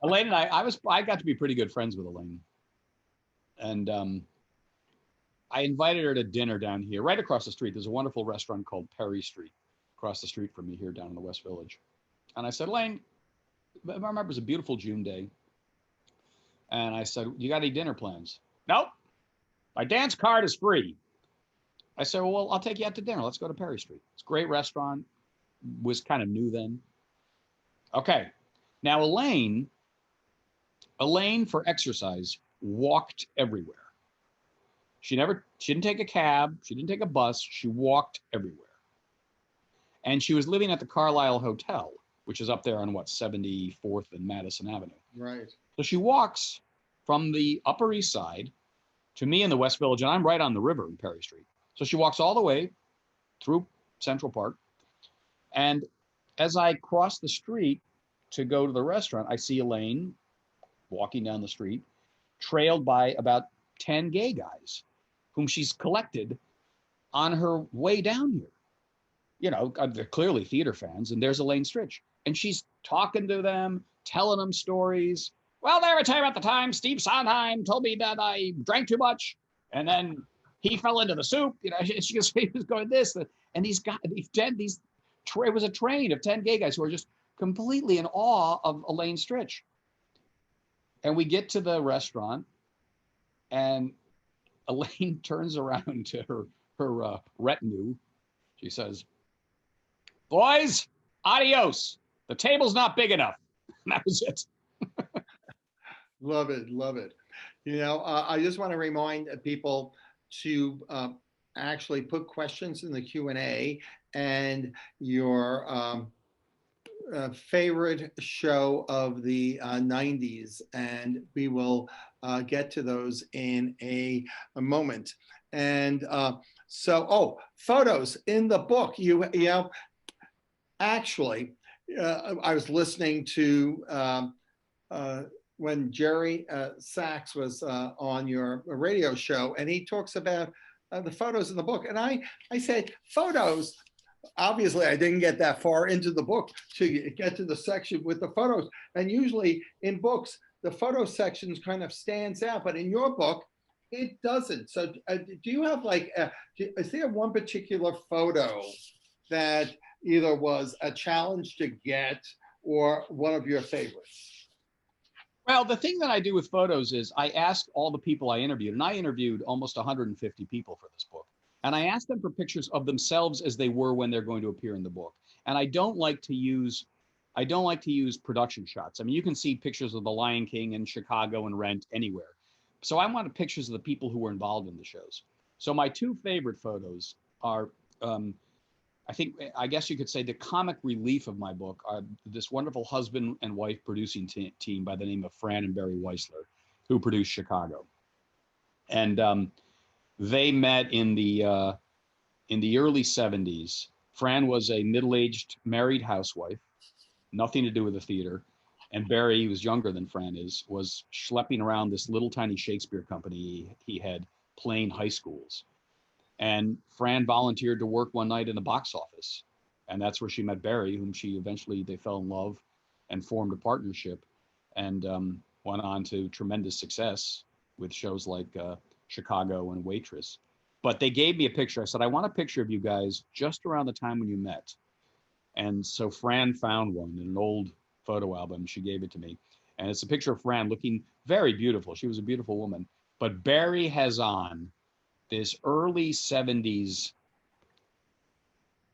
Elaine and I got to be pretty good friends with Elaine, and I invited her to dinner down here, right across the street. There's a wonderful restaurant called Perry Street, across the street from me here down in the West Village. And I said, Elaine, I remember it was a beautiful June day, and I said, you got any dinner plans? Nope. My dance card is free. I said, well, I'll take you out to dinner. Let's go to Perry Street. It's a great restaurant. Was kind of new then. Okay. Now, Elaine, for exercise, walked everywhere. She didn't take a cab. She didn't take a bus. She walked everywhere. And she was living at the Carlisle Hotel, which is up there on 74th and Madison Avenue. Right. So she walks from the Upper East Side to me in the West Village, and I'm right on the river in Perry Street. So she walks all the way through Central Park. And as I cross the street to go to the restaurant, I see Elaine walking down the street, trailed by about 10 gay guys whom she's collected on her way down here. They're clearly theater fans, and there's Elaine Stritch. And she's talking to them, telling them stories. Well, there was a time at the time, Steve Sondheim told me that I drank too much, and then he fell into the soup. She was going this, and these guys, it was a train of 10 gay guys who are just completely in awe of Elaine Stritch. And we get to the restaurant, and Elaine turns around to her retinue. She says, boys, adios. The table's not big enough. And that was it. Love it. Love it. I just want to remind people to actually put questions in the Q&A and your favorite show of the 90s, and we will get to those in a moment. And photos in the book. Actually, I was listening to when Jerry Sachs was on your radio show, and he talks about the photos in the book. And I said, photos. Obviously, I didn't get that far into the book to get to the section with the photos. And usually in books, the photo sections kind of stands out, but in your book, it doesn't. So do you have is there one particular photo that either was a challenge to get or one of your favorites? Well, the thing that I do with photos is I asked all the people I interviewed, and I interviewed almost 150 people for this book. And I asked them for pictures of themselves as they were when they're going to appear in the book. And I don't like to use production shots. I mean, you can see pictures of The Lion King and Chicago and Rent anywhere. So I wanted pictures of the people who were involved in the shows. So my two favorite photos are, I guess you could say the comic relief of my book are this wonderful husband and wife producing team by the name of Fran and Barry Weissler, who produced Chicago. And they met in the early 70s. Fran was a middle-aged married housewife, nothing to do with the theater. And Barry, who was younger than Fran was schlepping around this little tiny Shakespeare company he had playing high schools. And Fran volunteered to work one night in the box office. And that's where she met Barry, whom they fell in love and formed a partnership, and went on to tremendous success with shows like Chicago and Waitress. But they gave me a picture. I said, I want a picture of you guys just around the time when you met. And so Fran found one in an old photo album. She gave it to me. And it's a picture of Fran looking very beautiful. She was a beautiful woman. But Barry has on this early 70s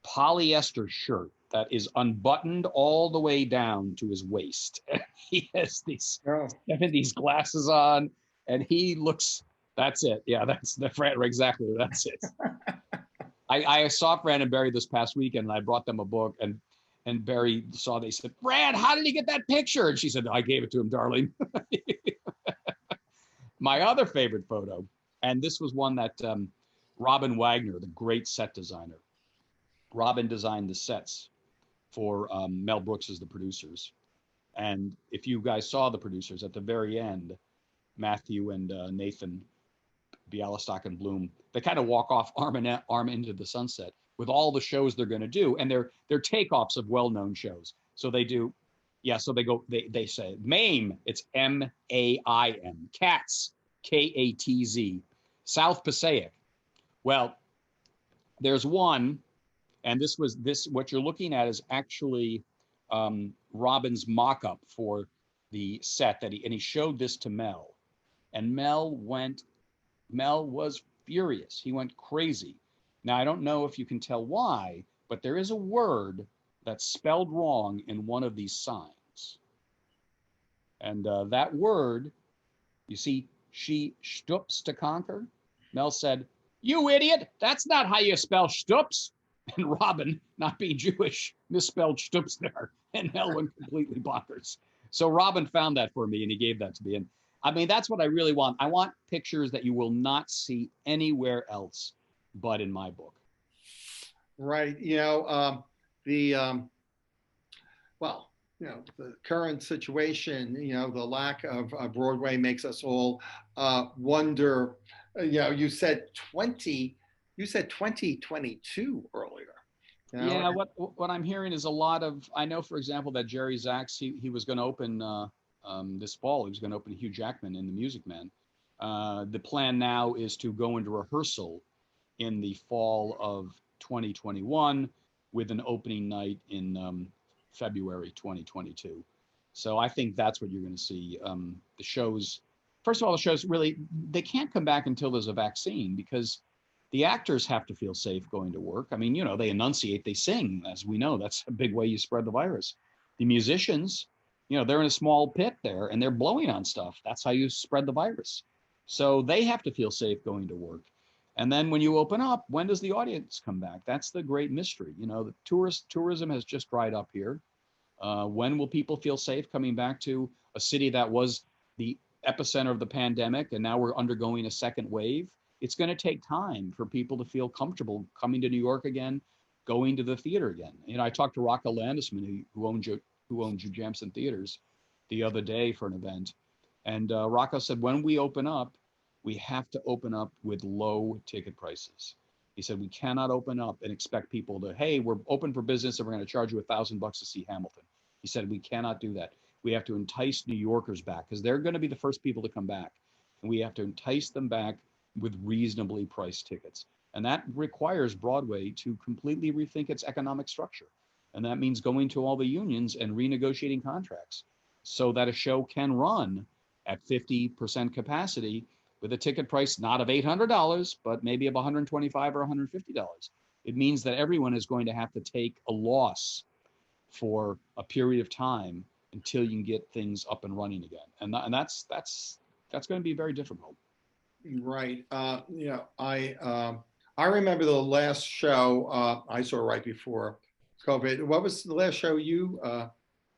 polyester shirt that is unbuttoned all the way down to his waist. And he has these 70s glasses on, and he looks, that's it. Yeah, that's the Fran, exactly. That's it. I saw Fran and Barry this past weekend, and I brought them a book, and Barry they said, Fran, how did he get that picture? And she said, I gave it to him, darling. My other favorite photo, and this was one that Robin Wagner, the great set designer, Robin designed the sets for Mel Brooks as the producers. And if you guys saw the producers at the very end, Matthew and Nathan, Bialystock and Bloom, they kind of walk off arm into the sunset with all the shows they're going to do. And they're takeoffs of well-known shows. So they do, so they say MAME, it's MAIM, Cats, KATZ, South Passaic. Well, there's one, and what you're looking at is actually Robin's mock-up for the set and he showed this to Mel. And Mel was furious. He went crazy. Now, I don't know if you can tell why, but there is a word that's spelled wrong in one of these signs. And that word, you see, she stoops to conquer. Mel said, you idiot, that's not how you spell stoops. And Robin, not being Jewish, misspelled stoops there. And Mel went completely bonkers. So Robin found that for me, and he gave that to me. And I mean, that's what I really want. I want pictures that you will not see anywhere else but in my book. Right. The current situation, the lack of Broadway makes us all wonder. You said 2022 earlier. Yeah, what I'm hearing is a lot of, I know, for example, that Jerry Sachs, he was going to open this fall, he was going to open Hugh Jackman in The Music Man. The plan now is to go into rehearsal in the fall of 2021 with an opening night in February 2022. So I think that's what you're going to see. The shows, first of all, the shows really, they can't come back until there's a vaccine, because the actors have to feel safe going to work. I mean, they enunciate, they sing, as we know. That's a big way you spread the virus. The musicians, they're in a small pit there and they're blowing on stuff. That's how you spread the virus. So they have to feel safe going to work. And then when you open up, when does the audience come back? That's the great mystery. The tourism has just dried up here. When will people feel safe coming back to a city that was the epicenter of the pandemic, and now we're undergoing a second wave? it's going to take time for people to feel comfortable coming to New York again, going to the theater again. You know, I talked to Rocco Landisman, who owned Jujamson Theaters, the other day for an event, and Rocco said, when we open up, we have to open up with low ticket prices. He said, we cannot open up and expect people to, hey, we're open for business and we're going to charge you $1,000 to see Hamilton. He said, we cannot do that. We have to entice New Yorkers back because they're going to be the first people to come back. And we have to entice them back with reasonably priced tickets. And that requires Broadway to completely rethink its economic structure. And that means going to all the unions and renegotiating contracts so that a show can run at 50% capacity with a ticket price not of $800, but maybe of $125 or $150. It means that everyone is going to have to take a loss for a period of time until you can get things up and running again. And that's going to be very difficult. Right. I remember the last show I saw right before COVID. What was the last show you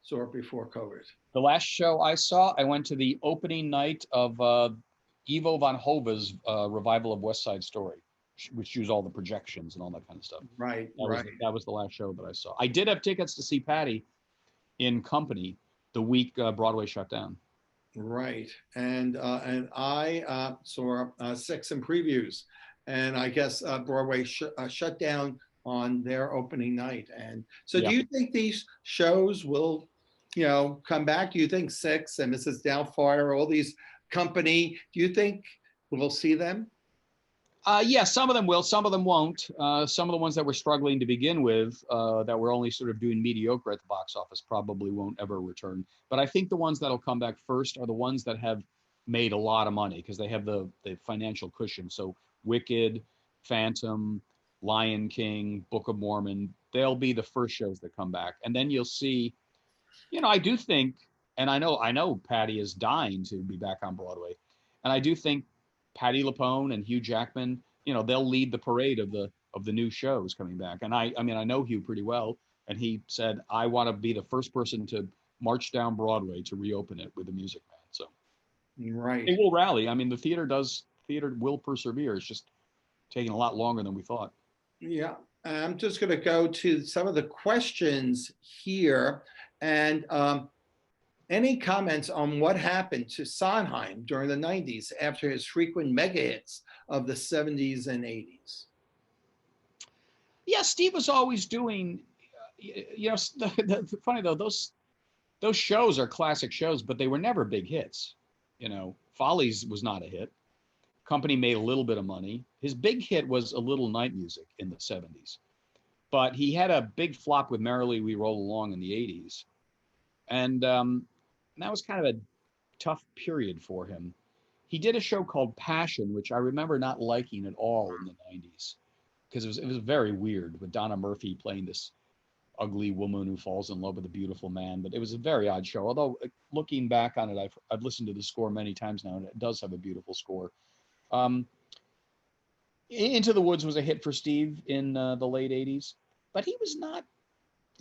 saw before COVID? The last show I saw, I went to the opening night of Ivo van Hove's revival of West Side Story, which used all the projections and all that kind of stuff. Right, that was the last show that I saw. I did have tickets to see Patty in company the week Broadway shut down. Right, and I saw 6 in previews, and I guess Broadway shut down on their opening night. And so, do you think these shows will, come back? Do you think 6 and Mrs. Doubtfire, all these company, do you think we'll see them? Yeah, some of them will, some of them won't. Some of the ones that were struggling to begin with, that were only sort of doing mediocre at the box office, probably won't ever return. But I think the ones that'll come back first are the ones that have made a lot of money because they have the financial cushion. So Wicked, Phantom, Lion King, Book of Mormon, they'll be the first shows that come back. And then you'll see, I do think, and I know Patty is dying to be back on Broadway. And I do think Patti LuPone and Hugh Jackman, they'll lead the parade of the new shows coming back. And I know Hugh pretty well, and he said, I want to be the first person to march down Broadway to reopen it with the Music Man. So right, it will rally. I mean, the theater will persevere. It's just taking a lot longer than we thought. Yeah, I'm just going to go to some of the questions here, and any comments on what happened to Sondheim during the 90s after his frequent mega hits of the 70s and 80s? Yeah, Steve was always doing, funny though, those shows are classic shows, but they were never big hits. Follies was not a hit. Company made a little bit of money. His big hit was A Little Night Music in the 70s. But he had a big flop with Merrily We Roll Along in the 80s. And that was kind of a tough period for him. He did a show called Passion, which I remember not liking at all in the 90s because it was very weird with Donna Murphy playing this ugly woman who falls in love with a beautiful man. But it was a very odd show. Although looking back on it, I've listened to the score many times now, and it does have a beautiful score. Into the Woods was a hit for Steve in the late 80s, but he was not,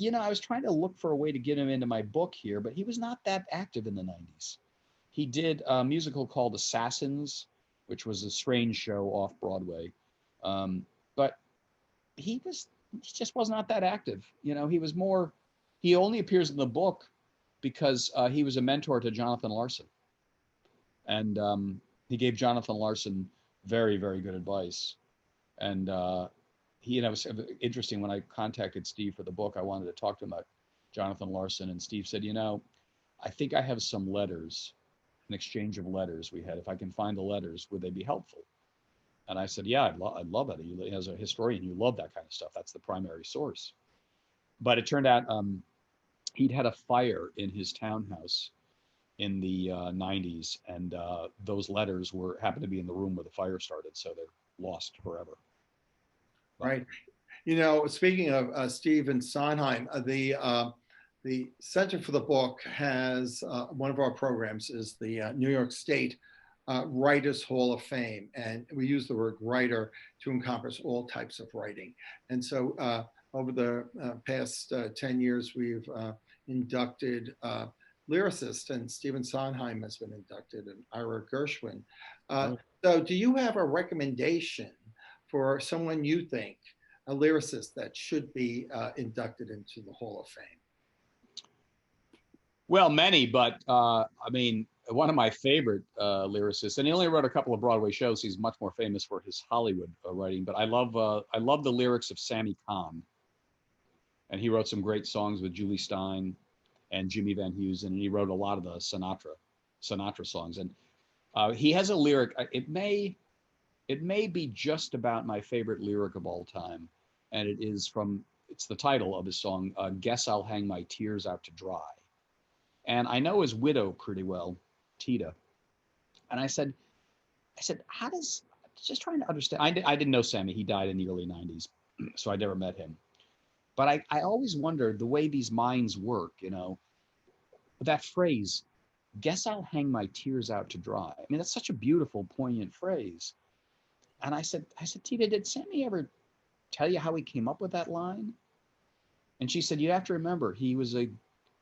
I was trying to look for a way to get him into my book here, but he was not that active in the 90s. He did a musical called Assassins, which was a strange show off Broadway. But he just was not that active. He only appears in the book because he was a mentor to Jonathan Larson. And he gave Jonathan Larson very, very good advice. And it was interesting when I contacted Steve for the book. I wanted to talk to him about Jonathan Larson, and Steve said, I think I have some letters, an exchange of letters we had. If I can find the letters, would they be helpful? And I said, yeah, I'd love it. As a historian, you love that kind of stuff. That's the primary source. But it turned out he'd had a fire in his townhouse in the 90s, and those letters happened to be in the room where the fire started, so they're lost forever. Right. Speaking of Stephen Sondheim, the Center for the Book has one of our programs is the New York State Writers Hall of Fame, and we use the word writer to encompass all types of writing. And so over the past 10 years, we've inducted lyricists, and Stephen Sondheim has been inducted, and Ira Gershwin. Oh, So, do you have a recommendation for someone you think, a lyricist, that should be inducted into the Hall of Fame? well, many, but I mean, one of my favorite lyricists, and he only wrote a couple of Broadway shows. He's much more famous for his Hollywood writing, but I love the lyrics of Sammy Cahn, and he wrote some great songs with Julie Stein and Jimmy Van Heusen, and he wrote a lot of the Sinatra songs. And he has a lyric. It may be just about my favorite lyric of all time, and it's the title of his song, "Guess I'll Hang My Tears Out to Dry." And I know his widow pretty well, Tita. And I said, how does, just trying to understand. I didn't know Sammy. He died in the early 90s, so I never met him. But I always wondered the way these minds work, that phrase, "Guess I'll hang my tears out to dry." I mean, that's such a beautiful, poignant phrase. And I said, Tita, did Sammy ever tell you how he came up with that line? And she said, you have to remember,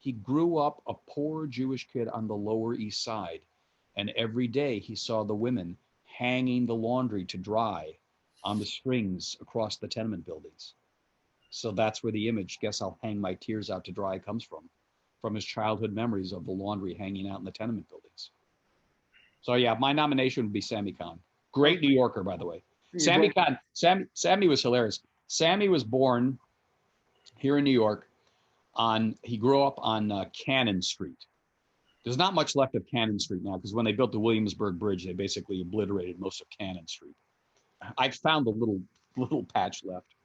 he grew up a poor Jewish kid on the Lower East Side. And every day he saw the women hanging the laundry to dry on the strings across the tenement buildings. So that's where the image, "Guess I'll hang my tears out to dry," comes from his childhood memories of the laundry hanging out in the tenement buildings. So yeah, my nomination would be Sammy Cahn. Great New Yorker, by the way. Sammy Cahn, Sammy was hilarious. Sammy was born here in New York he grew up on Cannon Street. There's not much left of Cannon Street now, because when they built the Williamsburg Bridge, they basically obliterated most of Cannon Street. I found a little patch left.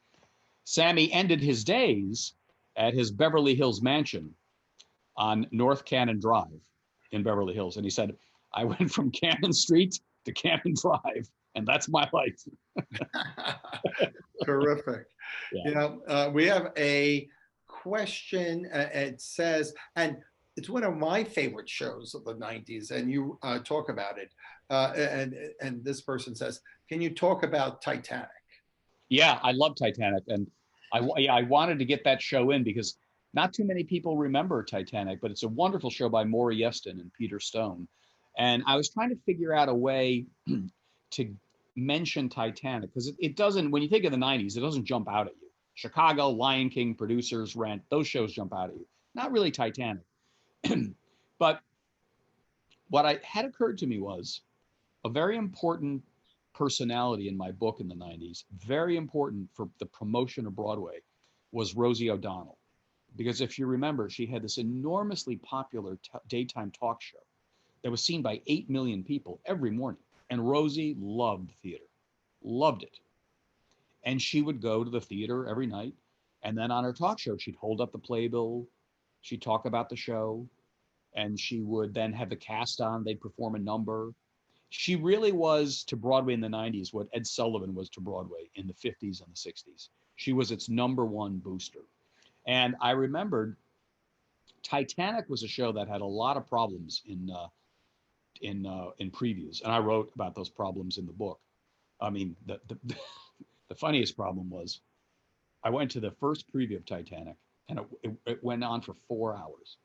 Sammy ended his days at his Beverly Hills mansion on North Cannon Drive in Beverly Hills. And he said, I went from Cannon Street to Cannon Drive, and that's my life. Terrific. Yeah. We have a question. It says, and it's one of my favorite shows of the 90s, and you talk about it. And this person says, can you talk about Titanic? Yeah, I love Titanic. And I wanted to get that show in because not too many people remember Titanic, but it's a wonderful show by Maury Yeston and Peter Stone. And I was trying to figure out a way to mention Titanic, because it doesn't, when you think of the 90s, it doesn't jump out at you. Chicago, Lion King, Producers, Rent, those shows jump out at you. Not really Titanic. But what had occurred to me was a very important personality in my book in the 90s, very important for the promotion of Broadway, was Rosie O'Donnell. Because if you remember, she had this enormously popular daytime talk show that was seen by 8 million people every morning. And Rosie loved theater, loved it. And she would go to the theater every night. And then on her talk show, she'd hold up the playbill. She'd talk about the show. And she would then have the cast on. They'd perform a number. She really was to Broadway in the 90s what Ed Sullivan was to Broadway in the 50s and the 60s. She was its #1 booster. And I remembered Titanic was a show that had a lot of problems in previews, and I wrote about those problems in the book. I mean, the funniest problem was I went to the first preview of Titanic, and it went on for 4 hours,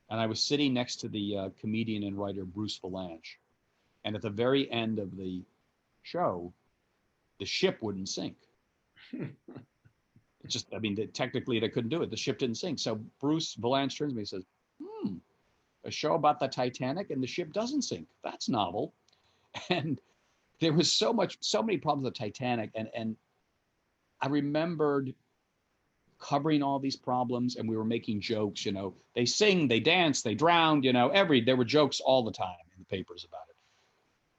and I was sitting next to the comedian and writer Bruce Valanche, and at the very end of the show, the ship wouldn't sink. Technically they couldn't do it. The ship didn't sink. So Bruce Valanche turns to me and says, a show about the Titanic and the ship doesn't sink. That's novel. And there was so many problems with Titanic. And I remembered covering all these problems, and we were making jokes, they sing, they dance, they drown, there were jokes all the time in the papers about it.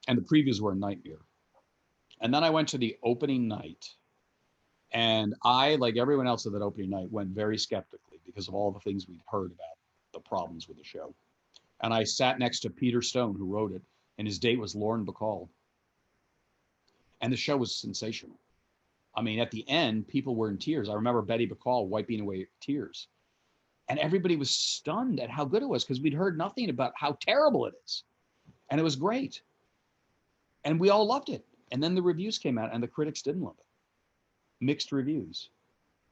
And the previews were a nightmare. And then I went to the opening night, and I, like everyone else at that opening night, went very skeptically because of all the things we'd heard about the problems with the show. And I sat next to Peter Stone, who wrote it, and his date was Lauren Bacall. And the show was sensational. I mean, at the end, people were in tears. I remember Betty Bacall wiping away tears. And everybody was stunned at how good it was, because we'd heard nothing about how terrible it is. And it was great. And we all loved it. And then the reviews came out, and the critics didn't love it. Mixed reviews.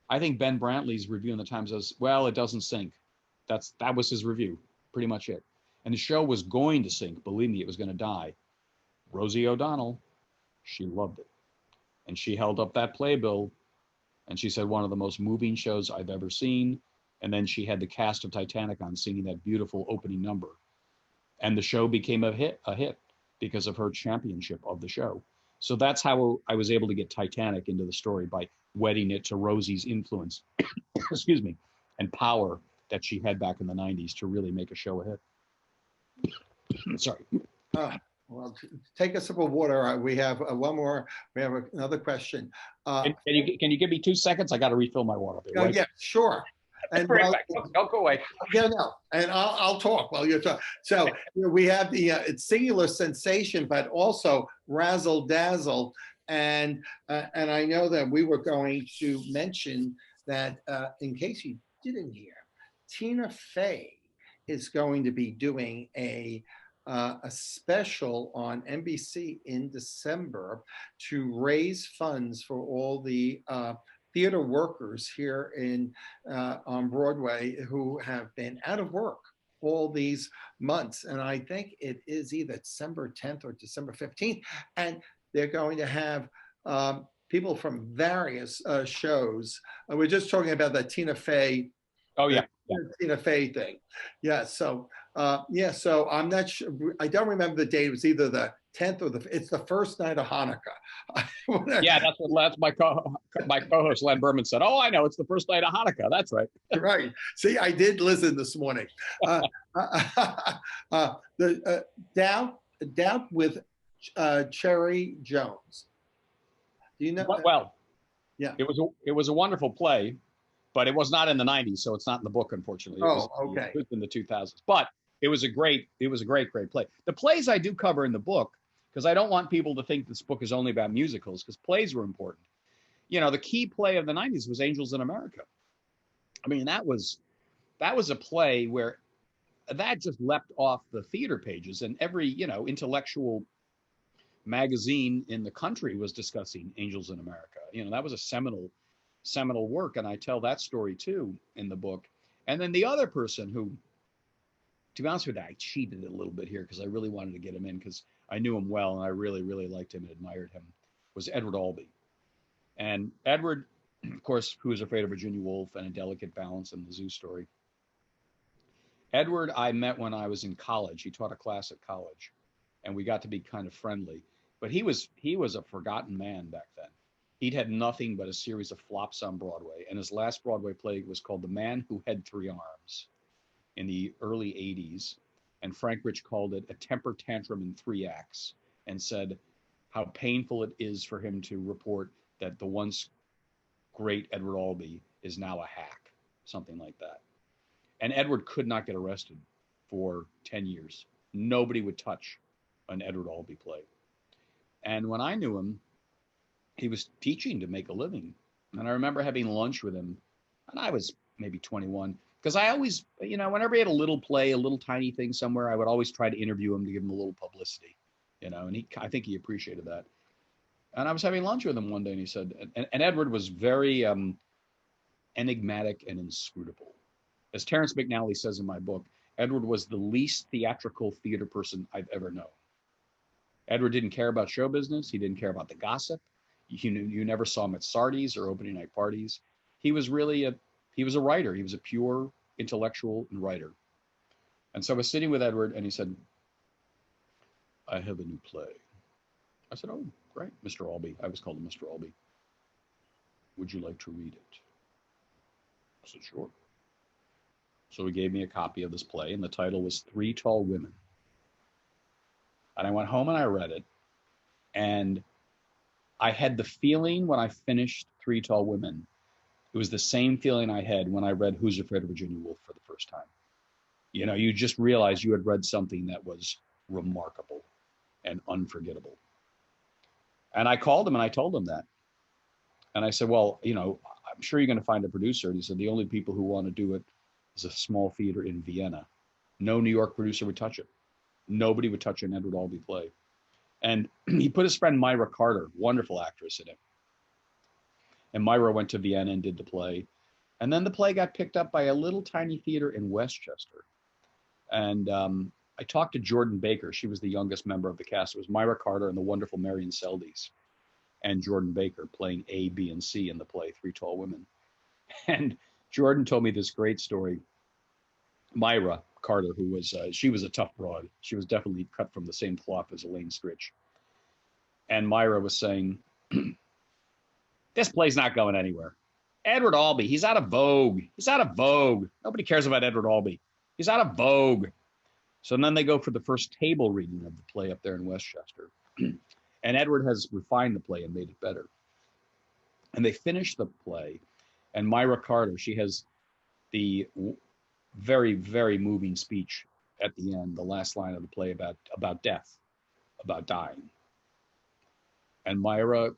I think Ben Brantley's review in the Times says, well, it doesn't sink. That was his review. pretty much it. And the show was going to sink. Believe me, it was going to die. Rosie O'Donnell, she loved it. And she held up that playbill and she said, one of the most moving shows I've ever seen. And then she had the cast of Titanic on singing that beautiful opening number. And the show became a hit because of her championship of the show. So that's how I was able to get Titanic into the story, by wedding it to Rosie's influence, excuse me, and power that she had back in the 90s to really make a show a hit. Sorry. Well, take a sip of water. We have one more. We have another question. Can you give me 2 seconds? I got to refill my water. Right? Yeah, sure. And right back. Don't go away. Yeah, no, and I'll talk while you're talking. So we have the it's Singular Sensation, but also Razzle Dazzle, and I know that we were going to mention that in case you didn't hear, Tina Fey is going to be doing a special on NBC in December to raise funds for all the theater workers here on Broadway who have been out of work all these months. And I think it is either December 10th or December 15th. And they're going to have people from various shows. We're just talking about the Tina Fey. Oh, yeah. Tina Fey thing. Yeah. So, so I'm not sure. I don't remember the date. It was either the 10th or it's the first night of Hanukkah. Yeah, that's what my co-host Len Berman said. Oh, I know, it's the first night of Hanukkah. That's right. Right. See, I did listen this morning. Doubt with Cherry Jones. Do you know? Well, yeah. It was a wonderful play, but it was not in the 90s, so it's not in the book, unfortunately. Okay. It was in the 2000s, but it was a great play. The plays I do cover in the book, because I don't want people to think this book is only about musicals, because plays were important. You know, the key play of the 90s was Angels in America. I mean, that was a play where that just leapt off the theater pages, and every, intellectual magazine in the country was discussing Angels in America. That was a seminal work, and I tell that story too in the book. And then the other person who, to be honest with you, I cheated a little bit here because I really wanted to get him in because I knew him well and I really, really liked him and admired him, was Edward Albee. And Edward, of course, Who is Afraid of Virginia Woolf and A Delicate Balance and the Zoo Story. Edward I met when I was in college. He taught a class at college and we got to be kind of friendly. But he was a forgotten man back then. He'd had nothing but a series of flops on Broadway. And his last Broadway play was called The Man Who Had Three Arms in the early 80s. And Frank Rich called it a temper tantrum in 3 acts and said how painful it is for him to report that the once great Edward Albee is now a hack, something like that. And Edward could not get arrested for 10 years. Nobody would touch an Edward Albee play. And when I knew him, he was teaching to make a living. And I remember having lunch with him, and I was maybe 21. Because I always, whenever he had a little play, a little tiny thing somewhere, I would always try to interview him to give him a little publicity, and I think he appreciated that. And I was having lunch with him one day, and he said, and Edward was very enigmatic and inscrutable. As Terrence McNally says in my book, Edward was the least theatrical theater person I've ever known. Edward didn't care about show business. He didn't care about the gossip. You never saw him at Sardi's or opening night parties. He was really he was a writer. He was a pure intellectual and writer. And so I was sitting with Edward and he said, I have a new play. I said, oh, great, Mr. Albee. I always called him Mr. Albee. Would you like to read it? I said, sure. So he gave me a copy of this play and the title was Three Tall Women. And I went home and I read it. And I had the feeling when I finished Three Tall Women, it was the same feeling I had when I read Who's Afraid of Virginia Woolf for the first time. You just realized you had read something that was remarkable and unforgettable. And I called him and I told him that. And I said, well, I'm sure you're going to find a producer. And he said, the only people who want to do it is a small theater in Vienna. No New York producer would touch it. Nobody would touch an Edward Albee play. And he put his friend Myra Carter, wonderful actress, in it. And Myra went to Vienna and did the play. And then the play got picked up by a little tiny theater in Westchester. And I talked to Jordan Baker. She was the youngest member of the cast. It was Myra Carter and the wonderful Marion Seldes and Jordan Baker playing A, B, and C in the play, Three Tall Women. And Jordan told me this great story. Myra Carter, who was, she was a tough broad. She was definitely cut from the same cloth as Elaine Stritch. And Myra was saying, this play's not going anywhere. Edward Albee, he's out of vogue. He's out of vogue. Nobody cares about Edward Albee. He's out of vogue. So then they go for the first table reading of the play up there in Westchester. And Edward has refined the play and made it better. And they finish the play. And Myra Carter, she has the very, very moving speech at the end, the last line of the play about death, about dying. And Myra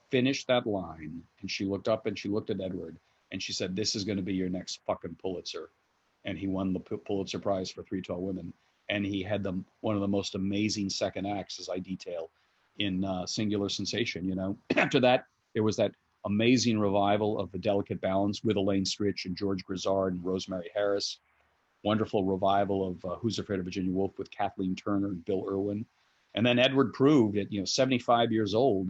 finished that line, and she looked up and she looked at Edward, and she said, this is going to be your next fucking Pulitzer. And he won the Pulitzer Prize for Three Tall Women. And he had one of the most amazing second acts, as I detail in Singular Sensation. You know, after that, there was that amazing revival of The Delicate Balance with Elaine Stritch and George Grizzard and Rosemary Harris. Wonderful revival of Who's Afraid of Virginia Woolf with Kathleen Turner and Bill Irwin. And then Edward proved at 75 years old,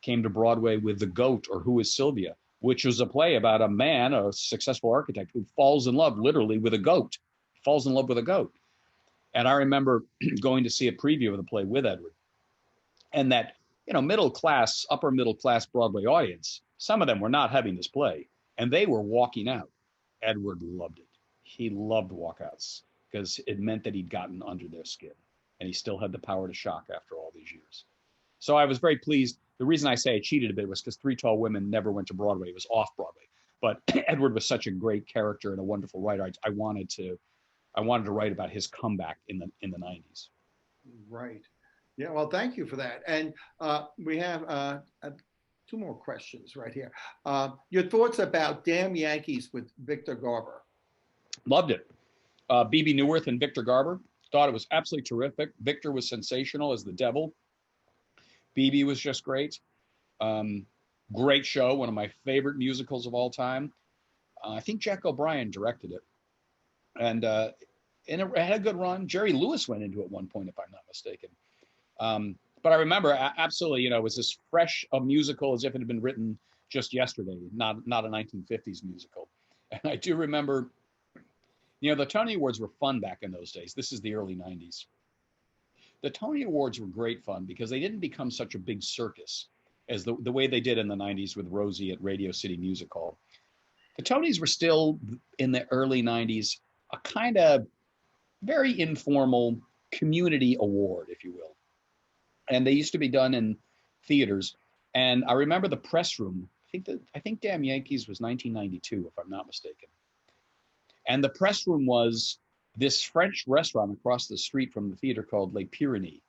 came to Broadway with The Goat, or Who is Sylvia, which was a play about a man, a successful architect, who falls in love literally with a goat, falls in love with a goat. And I remember going to see a preview of the play with Edward. And that, middle class, upper middle class Broadway audience, some of them were not having this play, and they were walking out. Edward loved it. He loved walkouts because it meant that he'd gotten under their skin, and he still had the power to shock after all these years. So I was very pleased. The reason I say I cheated a bit was because Three Tall Women never went to Broadway. It was off Broadway. But Edward was such a great character and a wonderful writer. I wanted to write about his comeback in the 90s. Right. Yeah. Well, thank you for that. And we have two more questions right here. Your thoughts about Damn Yankees with Victor Garber? Loved it. B.B. Newirth and Victor Garber. Thought it was absolutely terrific. Victor was sensational as the devil. BB was just great. Great show, one of my favorite musicals of all time. I think Jack O'Brien directed it. And it had a good run. Jerry Lewis went into it at one point, if I'm not mistaken. But I remember absolutely, it was as fresh a musical as if it had been written just yesterday, not a 1950s musical. And I do remember, the Tony Awards were fun back in those days. This is the early 90s. The Tony Awards were great fun because they didn't become such a big circus as the way they did in the 90s with Rosie at Radio City Music Hall. The Tonys were still, in the early 90s, a kind of very informal community award, if you will. And they used to be done in theaters. And I remember the press room. I think Damn Yankees was 1992, if I'm not mistaken. And the press room was this French restaurant across the street from the theater called Les Pyrénées.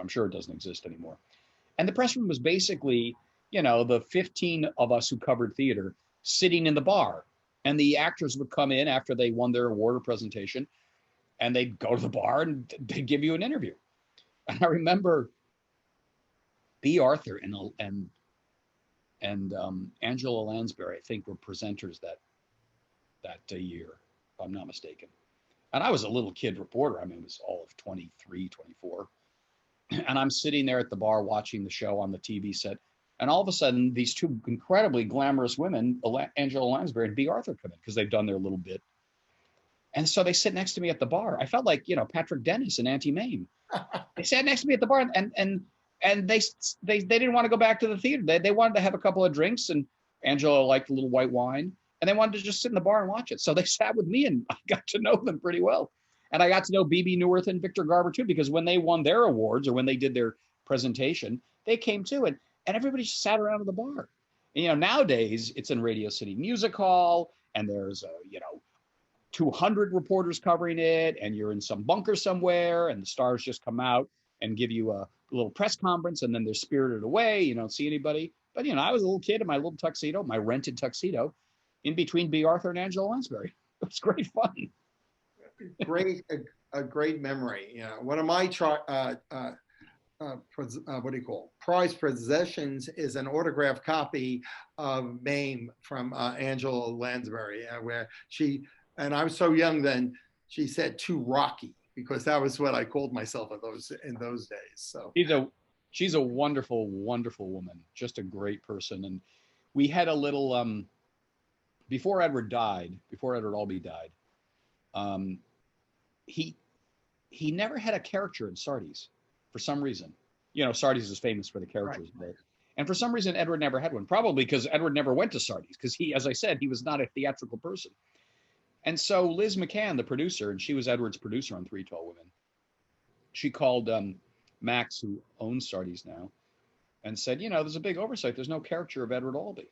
I'm sure it doesn't exist anymore. And the press room was basically, the 15 of us who covered theater sitting in the bar. And the actors would come in after they won their award or presentation, and they'd go to the bar and they'd give you an interview. And I remember B. Arthur and Angela Lansbury, I think, were presenters that year, if I'm not mistaken. And I was a little kid reporter. I mean, it was all of 23, 24. And I'm sitting there at the bar watching the show on the TV set. And all of a sudden, these two incredibly glamorous women, Angela Lansbury and B. Arthur, come in because they've done their little bit. And so they sit next to me at the bar. I felt like, Patrick Dennis and Auntie Mame. They sat next to me at the bar, and they didn't want to go back to the theater. They wanted to have a couple of drinks, and Angela liked a little white wine. And they wanted to just sit in the bar and watch it. So they sat with me, and I got to know them pretty well. And I got to know B.B. Newirth and Victor Garber too, because when they won their awards or when they did their presentation, they came too. And everybody just sat around at the bar. And, nowadays it's in Radio City Music Hall, and there's 200 reporters covering it, and you're in some bunker somewhere, and the stars just come out and give you a little press conference, and then they're spirited away. You don't see anybody. But, I was a little kid in my little tuxedo, my rented tuxedo, in between B. Arthur and Angela Lansbury. It was great fun. A great memory. One of my prize possessions is an autographed copy of Mame from Angela Lansbury, where and I was so young then. she said too rocky, because that was what I called myself in those days. So She's a wonderful, wonderful woman, just a great person. And we had a little before Edward Albee died, um, he never had a character in Sardi's for some reason. You know, Sardi's is famous for the characters, right? And for some reason, Edward never had one. Probably because Edward never went to Sardi's, because he, as I said, he was not a theatrical person. And so Liz McCann, the producer, and she was Edward's producer on Three Tall Women, she called Max, who owns Sardi's now, and said, you know, there's a big oversight. There's no character of Edward Albee.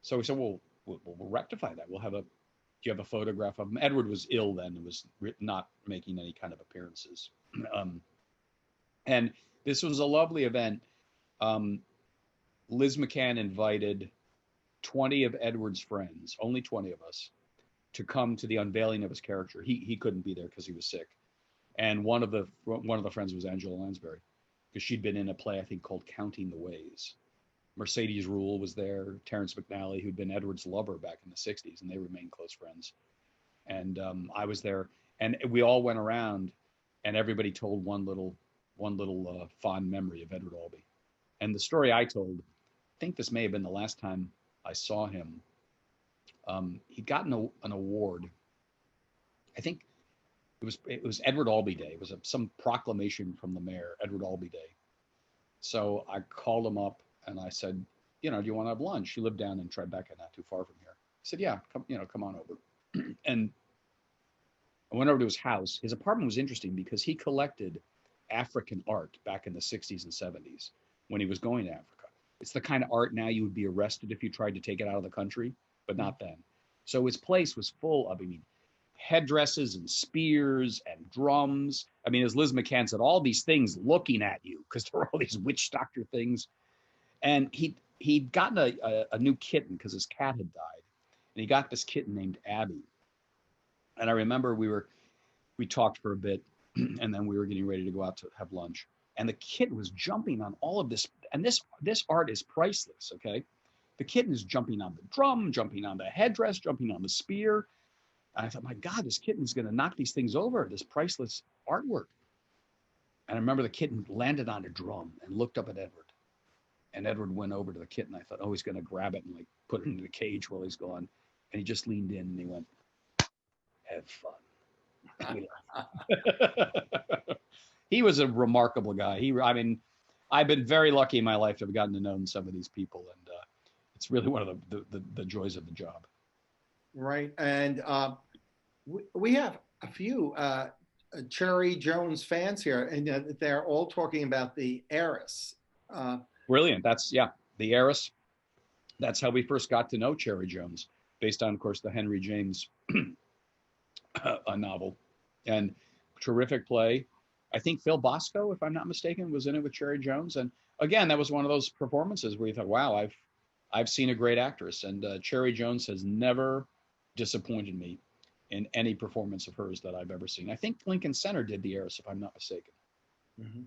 So we said, well, we'll rectify that. We'll have a, do you have a photograph of him? Edward was ill then and was not making any kind of appearances. And this was a lovely event. Liz McCann invited 20 of Edward's friends, only 20 of us, to come to the unveiling of his character. He couldn't be there because he was sick. And one of the friends was Angela Lansbury, because she'd been in a play, I think, called Counting the Ways. Mercedes Rule was there, Terrence McNally, who'd been Edward's lover back in the 60s, and they remained close friends. And I was there, and we all went around, and everybody told one little fond memory of Edward Albee. And the story I told, I think this may have been the last time I saw him. He'd gotten an award. I think it was Edward Albee Day. It was some proclamation from the mayor, Edward Albee Day. So I called him up and I said, you know, do you want to have lunch? He lived down in Tribeca, not too far from here. He said, yeah, come on over. And I went over to his house. His apartment was interesting because he collected African art back in the 60s and 70s when he was going to Africa. It's the kind of art now you would be arrested if you tried to take it out of the country, but not then. So his place was full of, headdresses and spears and drums. As Liz McCann said, all these things looking at you, because there were all these witch doctor things. And he'd gotten a new kitten because his cat had died. And he got this kitten named Abby. And I remember we talked for a bit, and then we were getting ready to go out to have lunch. And the kitten was jumping on all of this. And this art is priceless, okay? The kitten is jumping on the drum, jumping on the headdress, jumping on the spear. And I thought, my God, this kitten is going to knock these things over, this priceless artwork. And I remember the kitten landed on a drum and looked up at Edward. And Edward went over to the kitten. I thought, oh, he's going to grab it and put it into the cage while he's gone. And he just leaned in and he went, have fun. He was a remarkable guy. I've been very lucky in my life to have gotten to know some of these people. And it's really one of the joys of the job. Right. And we have a few Cherry Jones fans here, and they're all talking about the Heiress. Brilliant. That's, the Heiress. That's how we first got to know Cherry Jones, based on, of course, the Henry James novel. And terrific play. I think Phil Bosco, if I'm not mistaken, was in it with Cherry Jones. And again, that was one of those performances where you thought, wow, I've seen a great actress. And Cherry Jones has never disappointed me in any performance of hers that I've ever seen. I think Lincoln Center did the Heiress, if I'm not mistaken. Mm-hmm.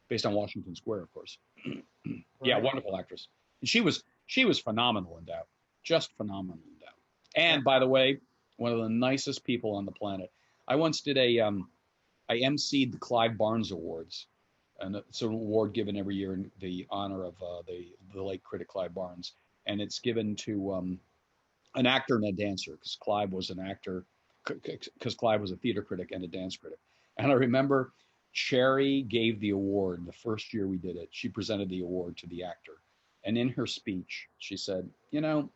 Based on Washington Square, of course. Right. Yeah, wonderful actress. And she was phenomenal in Doubt. Just phenomenal in Doubt. And by the way, one of the nicest people on the planet. I once did I emceed the Clive Barnes Awards, and it's an award given every year in the honor of the late critic Clive Barnes, and it's given to an actor and a dancer, because Clive was an actor, because Clive was a theater critic and a dance critic. And I remember Cherry gave the award the first year we did it. She presented the award to the actor, and in her speech, she said, you know,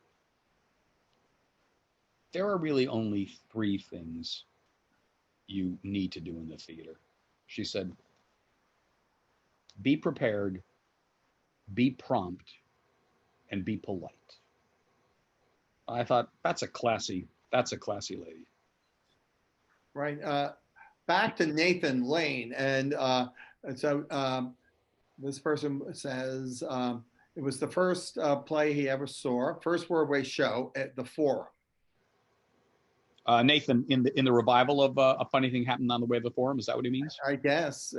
there are really only 3 things you need to do in the theater. She said, be prepared, be prompt, and be polite. I thought, that's a classy lady. Right. Back to Nathan Lane. And so this person says it was the first play he ever saw, first Broadway show at the Forum. Nathan, in the revival of A Funny Thing Happened on the Way to the Forum, is that what he means? I guess.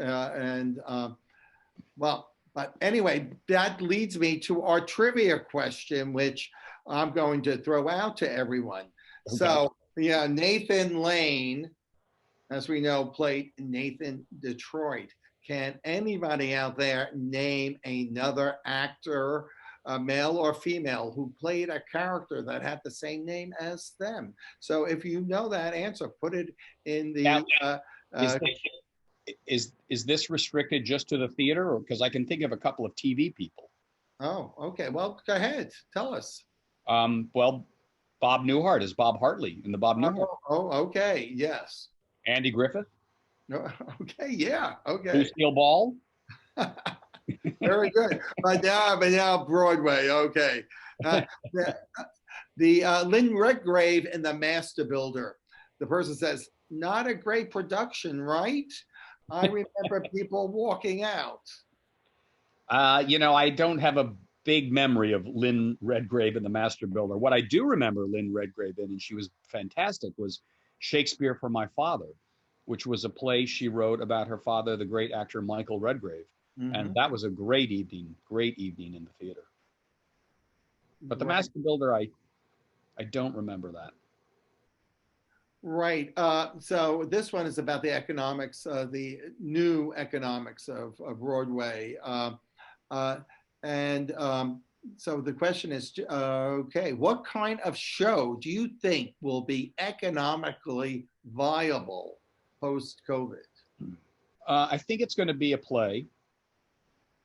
But anyway, that leads me to our trivia question, which I'm going to throw out to everyone. Okay. So Yeah, Nathan Lane, as we know, played Nathan Detroit. Can anybody out there name another actor, male or female, who played a character that had the same name as them? So if you know that answer, put it in Now, the. is Uh, is this restricted just to the theater, or because I can think of a couple of TV people? oh, okay. Well, go ahead. Tell us. Well, Bob Newhart is Bob Hartley in the Bob Newhart. Okay. Yes. Andy Griffith, No, okay. Yeah. Okay. Lucille Ball. Very good. But now Broadway. Okay. Uh, the Lynn Redgrave in The Master Builder. The person says, not a great production, right? I remember people walking out. I don't have a big memory of Lynn Redgrave in The Master Builder. What I do remember Lynn Redgrave in, and she was fantastic, was Shakespeare for My Father, which was a play she wrote about her father, the great actor Michael Redgrave. And Mhm. that was a great evening in the theater. But The Right. Master Builder, I don't remember that. Right. So this one is about the economics, the new economics of Broadway. Uh, and so the question is, okay, what kind of show do you think will be economically viable post-COVID? I think it's going to be a play.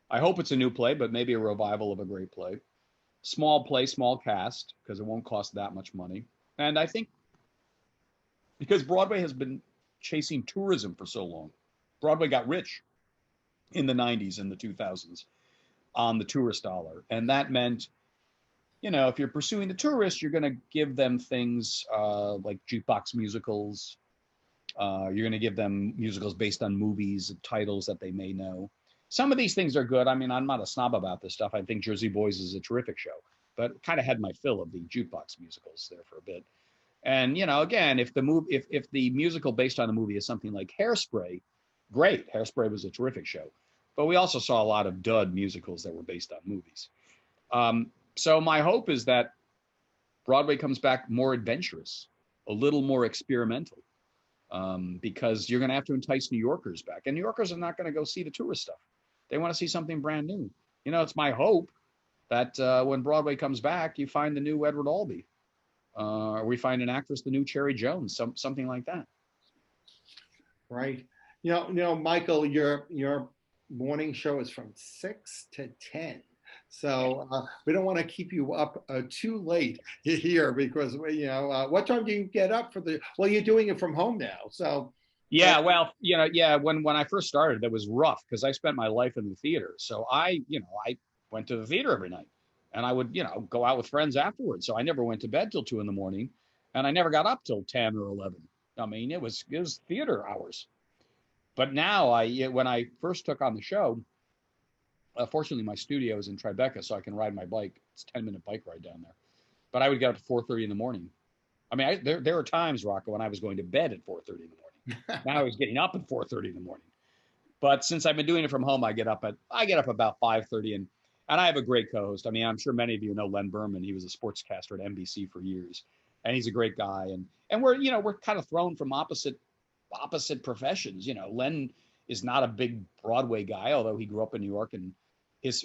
I hope it's a new play, but maybe a revival of a great play. Small play, small cast, because it won't cost that much money. And I think because Broadway has been chasing tourism for so long, Broadway got rich in the 90s and the 2000s on the tourist dollar. And that meant, if you're pursuing the tourists, you're going to give them things like jukebox musicals. You're going to give them musicals based on movies, titles that they may know. Some of these things are good. I mean, I'm not a snob about this stuff. I think Jersey Boys is a terrific show, but kind of had my fill of the jukebox musicals there for a bit. And again, if the musical based on the movie is something like Hairspray, great. Hairspray was a terrific show, but we also saw a lot of dud musicals that were based on movies. So my hope is that Broadway comes back more adventurous, a little more experimental, because you're going to have to entice New Yorkers back, and New Yorkers are not going to go see the tourist stuff. They want to see something brand new. It's my hope that when Broadway comes back, you find the new Edward Albee, or we find an actress, the new Cherry Jones, something like that. Right. Michael, your morning show is from 6 to 10. So we don't want to keep you up too late here because what time do you get up for the? Well, you're doing it from home now, so. Yeah, well, yeah. When I first started, that was rough because I spent my life in the theater. So I went to the theater every night, and I would, go out with friends afterwards. So I never went to bed till 2 in the morning, and I never got up till 10 or 11. I mean, it was theater hours. But now, when I first took on the show, fortunately my studio is in Tribeca, so I can ride my bike. It's a 10-minute bike ride down there. But I would get up at 4:30 in the morning. I mean, there were times, Rocco, when I was going to bed at 4:30 in the morning. Now I was getting up at 4:30 in the morning. But since I've been doing it from home, I get up about 5:30, and I have a great co-host. I mean, I'm sure many of you know Len Berman. He was a sportscaster at NBC for years, and he's a great guy. And we're kind of thrown from opposite professions. Len is not a big Broadway guy, although he grew up in New York, and it's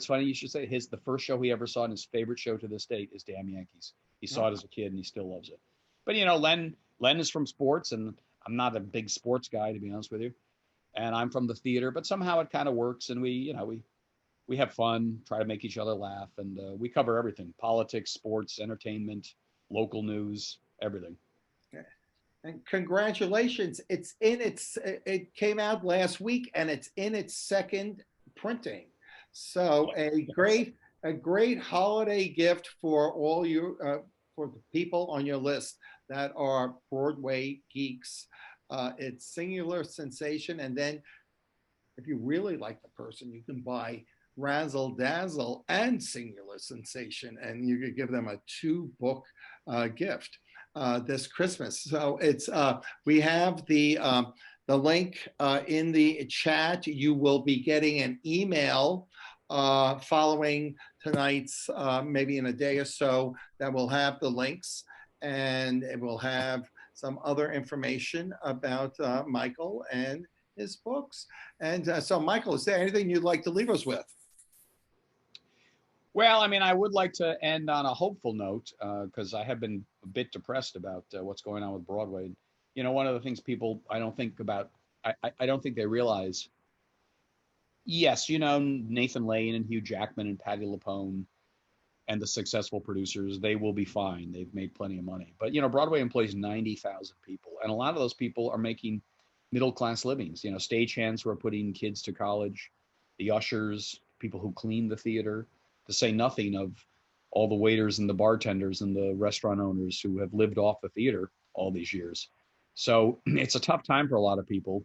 funny you should say the first show he ever saw, and his favorite show to this date, is Damn Yankees. He saw it as a kid and he still loves it. But Len is from sports, and I'm not a big sports guy, to be honest with you. And I'm from the theater, but somehow it kind of works, and we have fun, try to make each other laugh, and we cover everything: politics, sports, entertainment, local news, everything. And congratulations! It came out last week, and it's in its second printing. So a great holiday gift for all you for the people on your list that are Broadway geeks. It's Singular Sensation, and then if you really like the person, you can buy Razzle Dazzle and Singular Sensation, and you could give them a two-book gift this Christmas. So we have the link in the chat. You will be getting an email following tonight's, maybe in a day or so, that will have the links. and it will have some other information about Michael and his books. And so, Michael, is there anything you'd like to leave us with? Well, I mean, I would like to end on a hopeful note because I have been a bit depressed about what's going on with Broadway. You know, one of the things people I don't think about, I don't think they realize. Yes, you know, Nathan Lane and Hugh Jackman and Patti LuPone and the successful producers, they will be fine. They've made plenty of money. But, you know, Broadway employs 90,000 people. And a lot of those people are making middle class livings, you know, stagehands who are putting kids to college, the ushers, people who clean the theater, to say nothing of all the waiters and the bartenders and the restaurant owners who have lived off the theater all these years. So it's a tough time for a lot of people.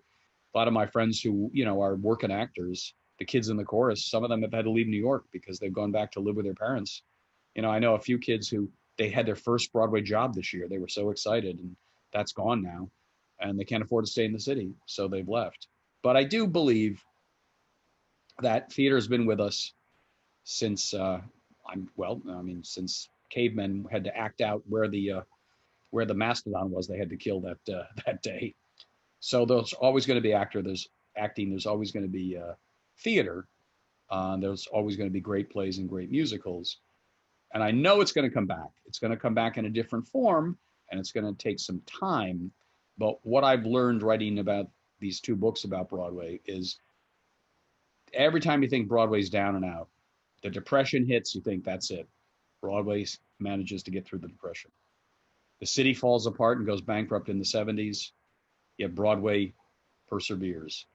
A lot of my friends who, you know, are working actors, the kids in the chorus, some of them have had to leave New York because they've gone back to live with their parents. You know, I know a few kids who they had their first Broadway job this year. They were so excited, and that's gone now, and they can't afford to stay in the city, so they've left. But I do believe that theater has been with us since since cavemen had to act out where the mastodon was. They had to kill that that day. So there's always going to be there's acting. There's always going to be theater. There's always going to be great plays and great musicals. And I know it's going to come back. It's going to come back in a different form, and it's going to take some time. But what I've learned writing about these two books about Broadway is every time you think Broadway's down and out, the depression hits, you think that's it. Broadway manages to get through the depression. The city falls apart and goes bankrupt in the 70s, yet Broadway perseveres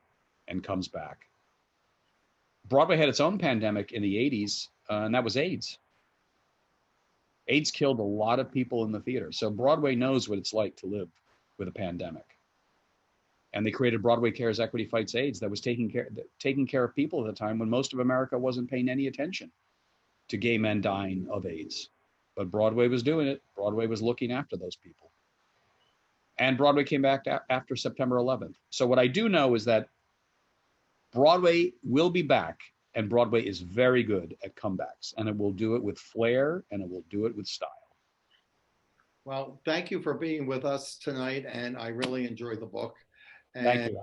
and comes back. Broadway had its own pandemic in the 80s, and that was AIDS. AIDS killed a lot of people in the theater. So Broadway knows what it's like to live with a pandemic. And they created Broadway Cares Equity Fights AIDS that was taking care of people at the time when most of America wasn't paying any attention to gay men dying of AIDS. But Broadway was doing it. Broadway was looking after those people. And Broadway came back after September 11th. So what I do know is that Broadway will be back, and Broadway is very good at comebacks, and it will do it with flair, and it will do it with style. Well, thank you for being with us tonight, and I really enjoyed the book. And, Thank you,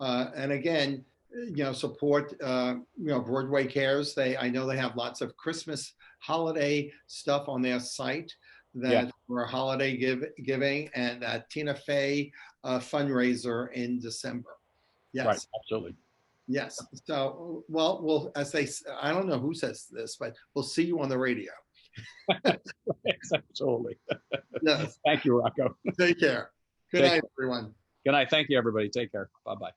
Rocco. And again, you know, support, Broadway Cares. I know they have lots of Christmas holiday stuff on their site that for holiday giving, and that Tina Fey fundraiser in December. Yes. Right, absolutely. Yes. So, well, I don't know who says this, but we'll see you on the radio. Absolutely. Yes. Thank you, Rocco. Take care. Good night, everyone. Good night. Thank you, everybody. Take care. Bye-bye.